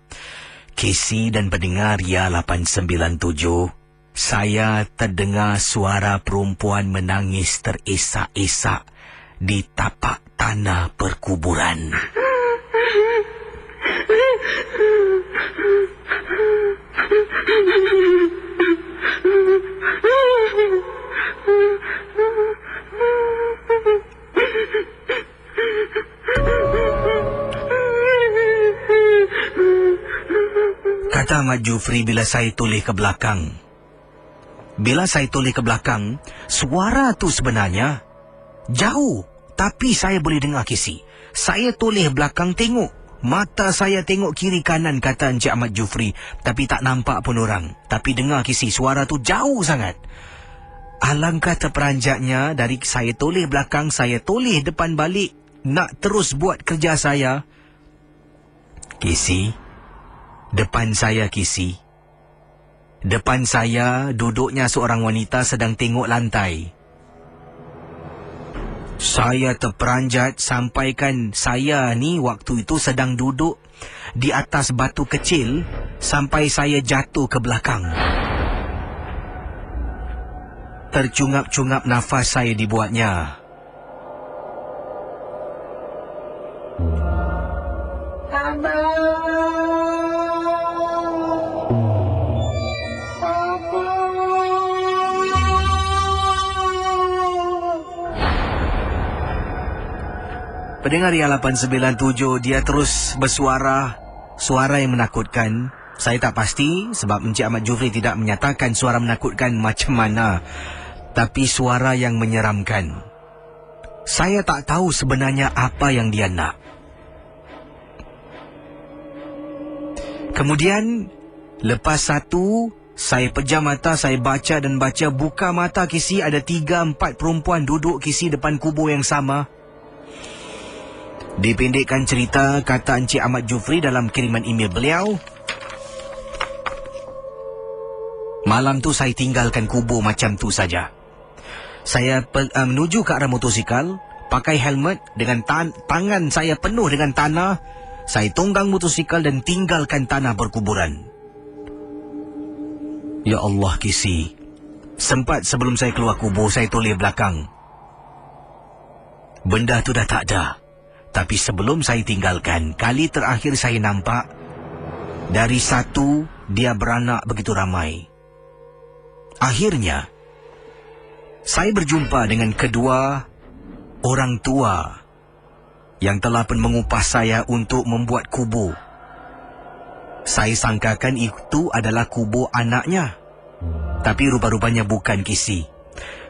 Kisi dan pendengar Ria 897, saya terdengar suara perempuan menangis teresak-esak di tapak tanah perkuburan. Kata Ahmad Jufri, bila saya toleh ke belakang. Suara tu sebenarnya jauh, tapi saya boleh dengar, Kisi. Saya toleh belakang tengok. Mata saya tengok kiri kanan, kata Encik Ahmad Jufri. Tapi tak nampak pun orang. Tapi dengar, Kisi, suara tu jauh sangat. Alangkah terperanjatnya, dari saya toleh belakang, saya toleh depan balik, nak terus buat kerja saya. Kisi, depan saya, Kisi, depan saya duduknya seorang wanita sedang tengok lantai. Saya terperanjat, sampaikan saya ni waktu itu sedang duduk di atas batu kecil sampai saya jatuh ke belakang. Tercungap-cungap nafas saya dibuatnya. Pendengar Ria 897, dia terus bersuara, suara yang menakutkan. Saya tak pasti sebab Encik Ahmad Jufri tidak menyatakan suara menakutkan macam mana. Tapi suara yang menyeramkan. Saya tak tahu sebenarnya apa yang dia nak. Kemudian, lepas satu, saya pejam mata, saya baca dan baca. Buka mata kisi, ada 3-4 perempuan duduk kisi depan kubur yang sama. Dipendekkan cerita, kata Encik Ahmad Jufri dalam kiriman email beliau, malam tu saya tinggalkan kubur macam tu saja. Saya menuju ke arah motosikal, pakai helmet, dengan tangan saya penuh dengan tanah. Saya tunggang motosikal dan tinggalkan tanah berkuburan. Ya Allah kisi, sempat sebelum saya keluar kubur, saya toleh belakang. Benda tu dah tak ada. Tapi sebelum saya tinggalkan, kali terakhir saya nampak, dari satu, dia beranak begitu ramai. Akhirnya, saya berjumpa dengan kedua orang tua yang telah pun mengupah saya untuk membuat kubur. Saya sangkakan itu adalah kubur anaknya. Tapi rupa-rupanya bukan kisi.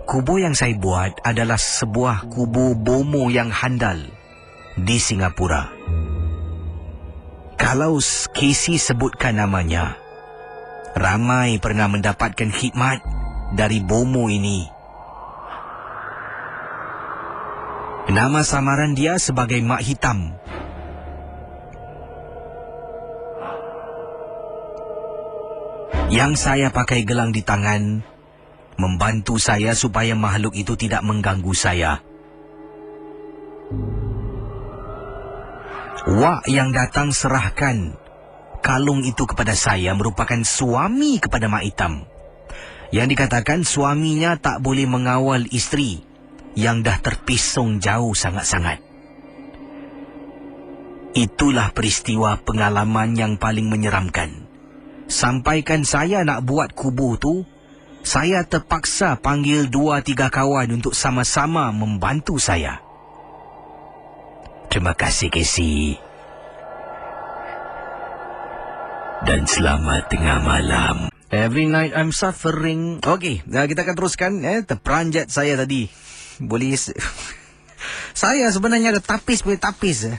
Kubur yang saya buat adalah sebuah kubur bomo yang handal di Singapura. Kalau kisi sebutkan namanya, ramai pernah mendapatkan khidmat dari bomo ini. Nama samaran dia sebagai Mak Hitam. Yang saya pakai gelang di tangan, membantu saya supaya makhluk itu tidak mengganggu saya. Wak yang datang serahkan kalung itu kepada saya merupakan suami kepada Mak Hitam. Yang dikatakan suaminya tak boleh mengawal isteri yang dah terpisung jauh sangat-sangat. Itulah peristiwa pengalaman yang paling menyeramkan. Sampaikan saya nak buat kubur tu, saya terpaksa panggil 2-3 kawan untuk sama-sama membantu saya. Terima kasih, Casey. Dan selamat tengah malam. Every night I'm suffering. Okey, kita akan teruskan. Terperanjat saya tadi. Boleh saya sebenarnya ada tapis boleh tapis.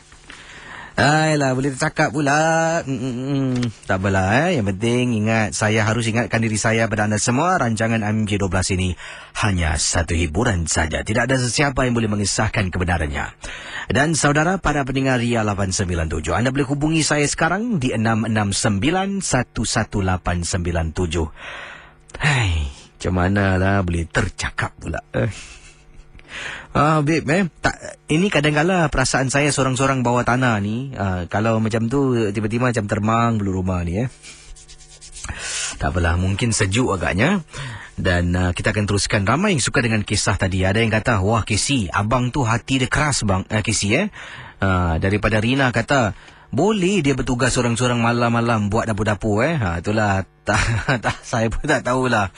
Ayolah, boleh tercakap pula. Tak apalah. Yang penting ingat, saya harus ingatkan diri saya pada anda semua, rancangan MJ12 ini hanya satu hiburan saja. Tidak ada sesiapa yang boleh mengesahkan kebenarannya. Dan saudara, para pendengar Ria 897, anda boleh hubungi saya sekarang di 669-11897. Hai, macam manalah boleh tercakap pula. Babe, ini kadang-kadang perasaan saya seorang-seorang bawah tanah ni. Kalau macam tu, tiba-tiba macam terbang bulu rumah ni. Tak apalah, mungkin sejuk agaknya. Dan kita akan teruskan. Ramai yang suka dengan kisah tadi. Ada yang kata, wah Casey, abang tu hati dia keras bang, Casey. Daripada Rina kata, boleh dia bertugas seorang-seorang malam-malam buat dapur-dapur. Itulah, saya pun tak tahulah.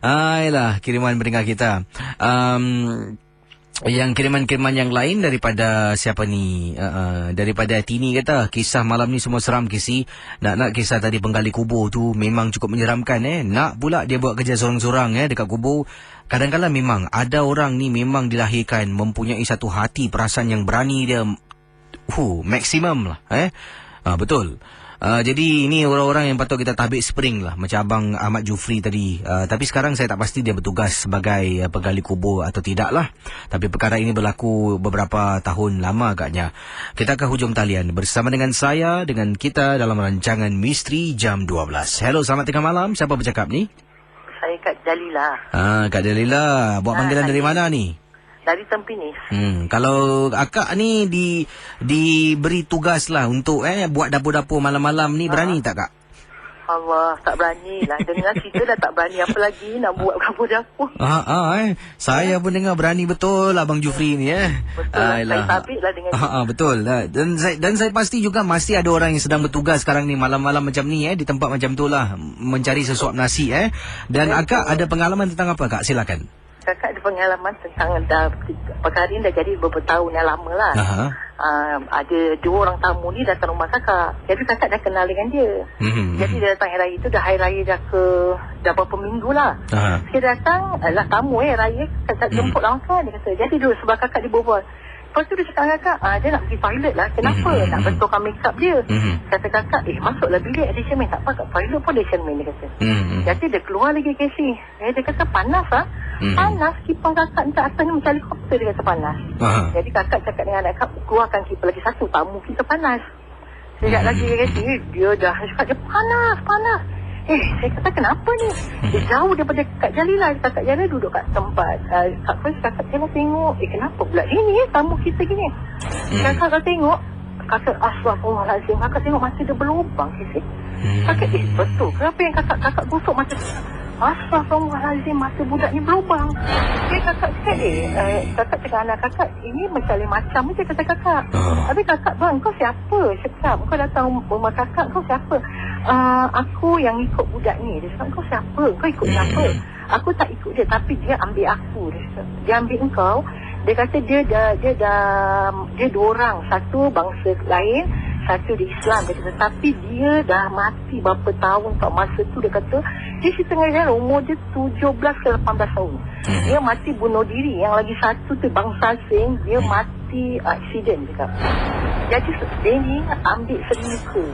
Ayolah, kiriman pendengar kita. Yang kiriman-kiriman yang lain daripada siapa ni? Daripada Tini kata, kisah malam ni semua seram Casey. Nak kisah tadi penggali kubur tu memang cukup menyeramkan. Nak pula dia buat kerja sorang-sorang dekat kubur. Kadang-kadang memang ada orang ni memang dilahirkan mempunyai satu hati, perasaan yang berani dia maksimum lah. Betul. Jadi ini orang-orang yang patut kita tabik spring lah, macam Abang Ahmad Jufri tadi. Tapi sekarang saya tak pasti dia bertugas sebagai penggali kubur atau tidak lah. Tapi perkara ini berlaku beberapa tahun lama agaknya. Kita ke hujung talian bersama dengan saya, dengan kita dalam rancangan Misteri Jam 12. Hello, selamat tengah malam. Siapa bercakap ni? Saya Kak Jalila. Kak Jalila. Buat panggilan dari mana ni? Dari Tempinis. Kalau akak ni diberi tugas lah untuk buat dapur-dapur malam-malam ni, berani tak kak? Allah, tak berani lah. Dengar cerita dah tak berani, apa lagi nak buat dapur-dapur. Saya pun dengar berani betul Abang Jufri ni. Betul, saya tabik lah dengan betul. Dan saya pasti juga masih ada orang yang sedang bertugas sekarang ni malam-malam macam ni di tempat macam tu lah, mencari sesuap nasi. Dan akak ada pengalaman tentang apa kak? Silakan. Kakak ada pengalaman tentang perkara ini dah jadi beberapa tahun yang lama lah. ada 2 orang tamu ni datang rumah kakak. Jadi kakak dah kenal dengan dia. Jadi dia datang hari raya tu, dah hari raya dah berapa minggu lah. Dia datang, lah tamu raya, kakak jemput lah makan. Dia kata, jadi duduk sebelah kakak dia berbual. Lepas tu dia cakap dengan kakak, dia nak pergi toilet lah. Kenapa? Nak betulkan make up dia. Kata kakak, masuklah bilik ada cermin. Tak apa, kat toilet pun ada cermin, dia kata. Jadi dia keluar lagi Casey. Dia kata, panas lah. Panas, kipas kakak ni kat atas ni macam helikopter, dia kata panas. Jadi kakak cakap dengan anak kakak, keluarkan kipas lagi satu, tamu kita panas. Sekejap lagi dia dah cakap, dia panas. Saya kata kenapa ni? Dia jauh daripada Kak Jalila. Kak Jalila duduk kat tempat Kak Chris. Kakak tengok, kenapa pula ini tamu kita gini? Kakak tengok, kakak astagfirullahalazim. Kakak tengok mata dia berlubang. Kakak betul. Kenapa yang kakak gosok mata? Astagfirullahalazim, mata budak ni berlubang. Kakak cakap kakak cakap anak kakak, ini macam lain macam je, kata kakak. Tapi kakak, bang, kau siapa? Cakap, kau datang rumah kakak, kau siapa? Aku yang ikut budak ni. Dia cakap, kau siapa? Kau ikut siapa? Aku tak ikut dia, tapi dia ambil aku. Dia ambil engkau. Dia kata dia 2 orang, satu bangsa lain, satu di Islam. Dia kata, tapi dia dah mati berapa tahun kat masa tu. Dia kata dia setengah jalan, umur dia 17 ke 18 tahun. Dia mati bunuh diri. Yang lagi satu tu bangsa asing, dia mati aksiden juga. Jadi dia ni ambil seringka.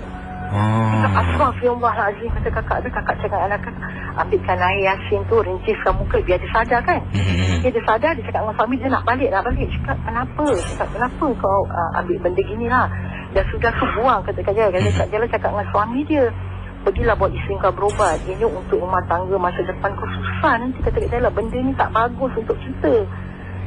Astagfirullahalazim, kata kakak tu. Kakak cakap anak kakak, ambilkan air Yasin tu, renciskan muka biar dia sadar kan. Dia sadar, dia cakap dengan suami dia nak balik. Cakap kenapa kau ambil benda gini lah. Dah sudah tu buang, kata Kak Jala. Kak Jala cakap dengan suami dia, pergilah buat isteri kau berubat. Ini untuk rumah tangga masa depan kau susah nanti, kata Kak Jala. Benda ni tak bagus untuk kita.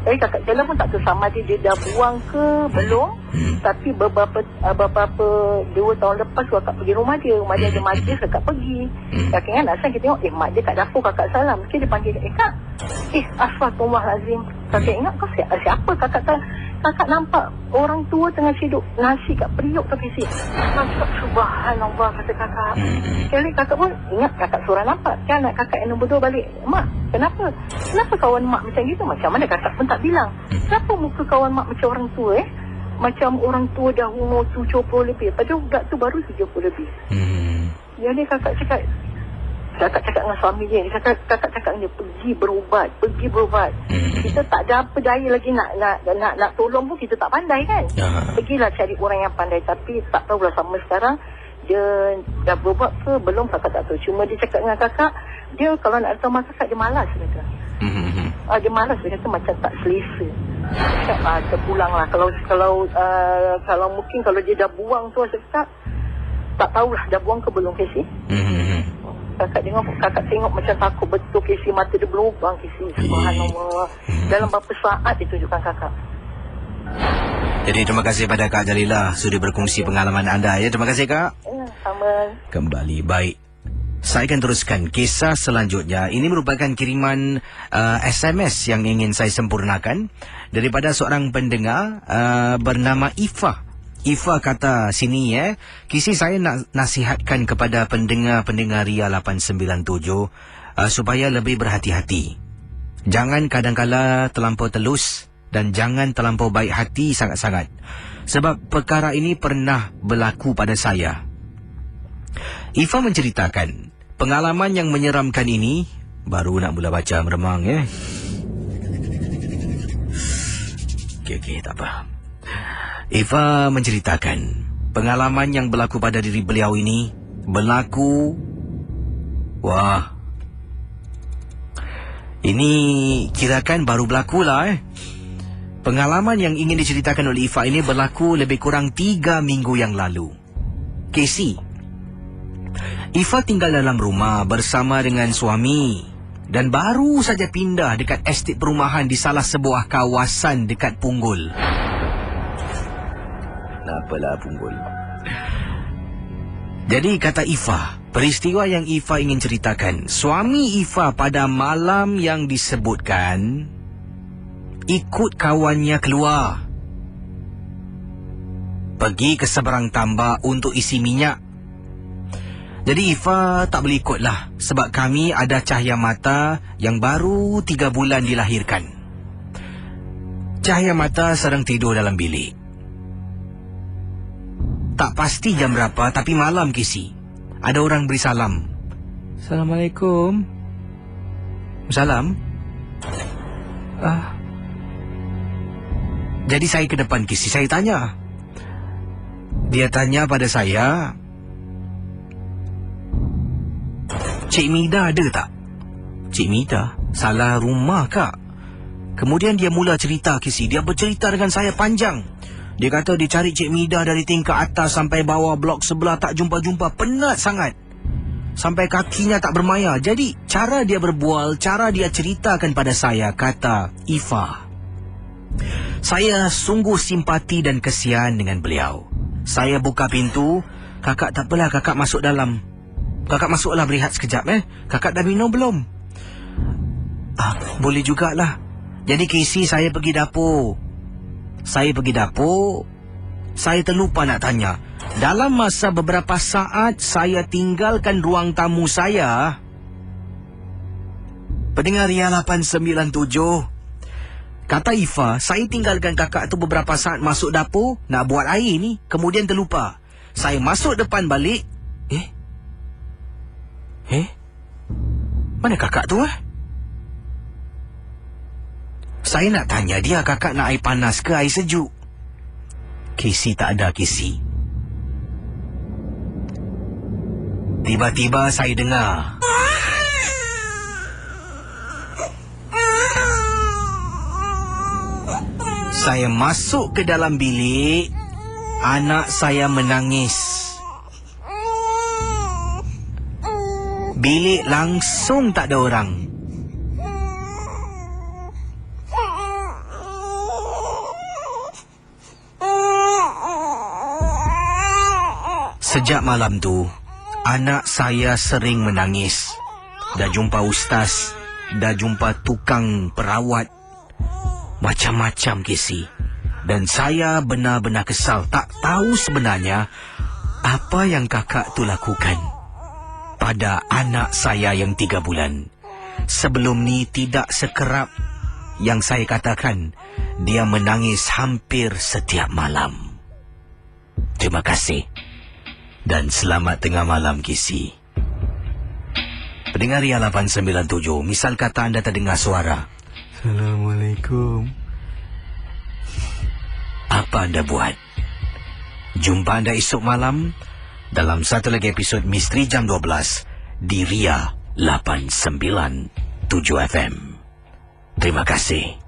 Jadi Kak Jala pun tak tahu sama dia dah buang ke belum. Tapi beberapa 2 tahun lepas kakak pergi rumah dia. Rumah dia ada majlis, kakak pergi. Kakak ingat nak kita tengok, mak dia kat dapur, kakak salam. Mesti dia panggil, Kak. Astagfirullahalazim. Kakak ingat kau siapa? Kakak nampak orang tua tengah siduk nasi kat periuk tu isi. Subhanallah, kata kakak. Sekali kakak pun ingat, kakak surah nampak. Kan anak kakak yang nombor 2 balik. Mak, kenapa? Kenapa kawan mak macam gitu? Macam mana kakak pun tak bilang. Kenapa muka kawan mak macam orang tua Macam orang tua dah umur 70 lebih. Padahal budak tu baru 70 lebih. Jadi kakak cakap dengan suami dia. Kakak cakap dengan dia, pergi berubat. Kita tak ada apa daya lagi nak tolong pun, kita tak pandai kan. Pergilah cari orang yang pandai. Tapi tak tahulah sama sekarang dia dah berubat ke belum, kakak tak tahu. Cuma dia cakap dengan kakak, dia kalau nak datang rumah kakak, dia malas, dia kata. Dia malas, dia kata macam tak selesa. Cakap terpulang lah. Kalau mungkin kalau dia dah buang tu, cakap tak tahulah dah buang ke belum, Casey. Kakak tengok macam takut betul, Casey. Mata dia berubah, Casey. Subhanallah. Dalam berapa saat dia tunjukkan kakak. Jadi terima kasih pada Kak Jalila sudah berkongsi pengalaman anda. Terima kasih, Kak. Sama. Kembali baik. Saya akan teruskan kisah selanjutnya. Ini merupakan kiriman SMS yang ingin saya sempurnakan daripada seorang pendengar bernama Ifa. Ifa kata sini kisi saya nak nasihatkan kepada pendengar-pendengar Ria 897 supaya lebih berhati-hati. Jangan kadang-kala terlampau telus dan jangan terlampau baik hati sangat-sangat. Sebab perkara ini pernah berlaku pada saya. Ifa menceritakan pengalaman yang menyeramkan ini. Baru nak mula baca meremang Okey, tak apa. Ifa menceritakan pengalaman yang berlaku pada diri beliau ini berlaku. Wah, ini kirakan baru berlaku lah Pengalaman yang ingin diceritakan oleh Ifa ini berlaku lebih kurang 3 minggu yang lalu. Casey, Ifa tinggal dalam rumah bersama dengan suami dan baru saja pindah dekat estet perumahan di salah sebuah kawasan dekat Punggol. Kenapalah Punggol? Jadi kata Ifa, peristiwa yang Ifa ingin ceritakan, suami Ifa pada malam yang disebutkan ikut kawannya keluar, pergi ke seberang tambak untuk isi minyak. Jadi Ifa tak boleh ikutlah sebab kami ada cahaya mata yang baru 3 bulan dilahirkan. Cahaya mata sedang tidur dalam bilik. tak pasti jam berapa, tapi malam Kisi. Ada orang beri salam. Assalamualaikum. Salam. Jadi saya ke depan Kisi, saya tanya. Dia tanya pada saya, Cik Mida ada tak? Cik Mida? Salah rumah kak. Kemudian dia mula cerita Kisi. Dia bercerita dengan saya panjang. Dia kata dia cari Cik Mida dari tingkat atas sampai bawah blok sebelah, tak jumpa-jumpa. Penat sangat. Sampai kakinya tak bermaya. Jadi cara dia berbual, cara dia ceritakan pada saya, kata Ifa. Saya sungguh simpati dan kesian dengan beliau. Saya buka pintu. Kakak tak apalah, kakak masuk dalam. Kakak masuklah berehat sekejap Kakak dah minum belum? Boleh jugalah. Jadi Casey, saya pergi dapur. Saya terlupa nak tanya. Dalam masa beberapa saat saya tinggalkan ruang tamu saya. Pendengar Ria 897. Kata Ifa, saya tinggalkan kakak tu beberapa saat masuk dapur nak buat air ni, kemudian terlupa. Saya masuk depan balik. Mana kakak tu Saya nak tanya dia, kakak nak air panas ke air sejuk? Casey tak ada Casey. Tiba-tiba saya dengar. Saya masuk ke dalam bilik. Anak saya menangis. Bilik langsung tak ada orang. Sejak malam tu, anak saya sering menangis. Dah jumpa ustaz, dah jumpa tukang perawat. Macam-macam Casey. Dan saya benar-benar kesal. Tak tahu sebenarnya apa yang kakak tu lakukan pada anak saya yang 3 bulan. Sebelum ni tidak sekerap yang saya katakan. Dia menangis hampir setiap malam. Terima kasih. Dan selamat tengah malam, Kisi. Pendengar Ria 897, misal kata anda terdengar suara Assalamualaikum. Apa anda buat? Jumpa anda esok malam dalam satu lagi episod Misteri Jam 12 di Ria 897 FM. Terima kasih.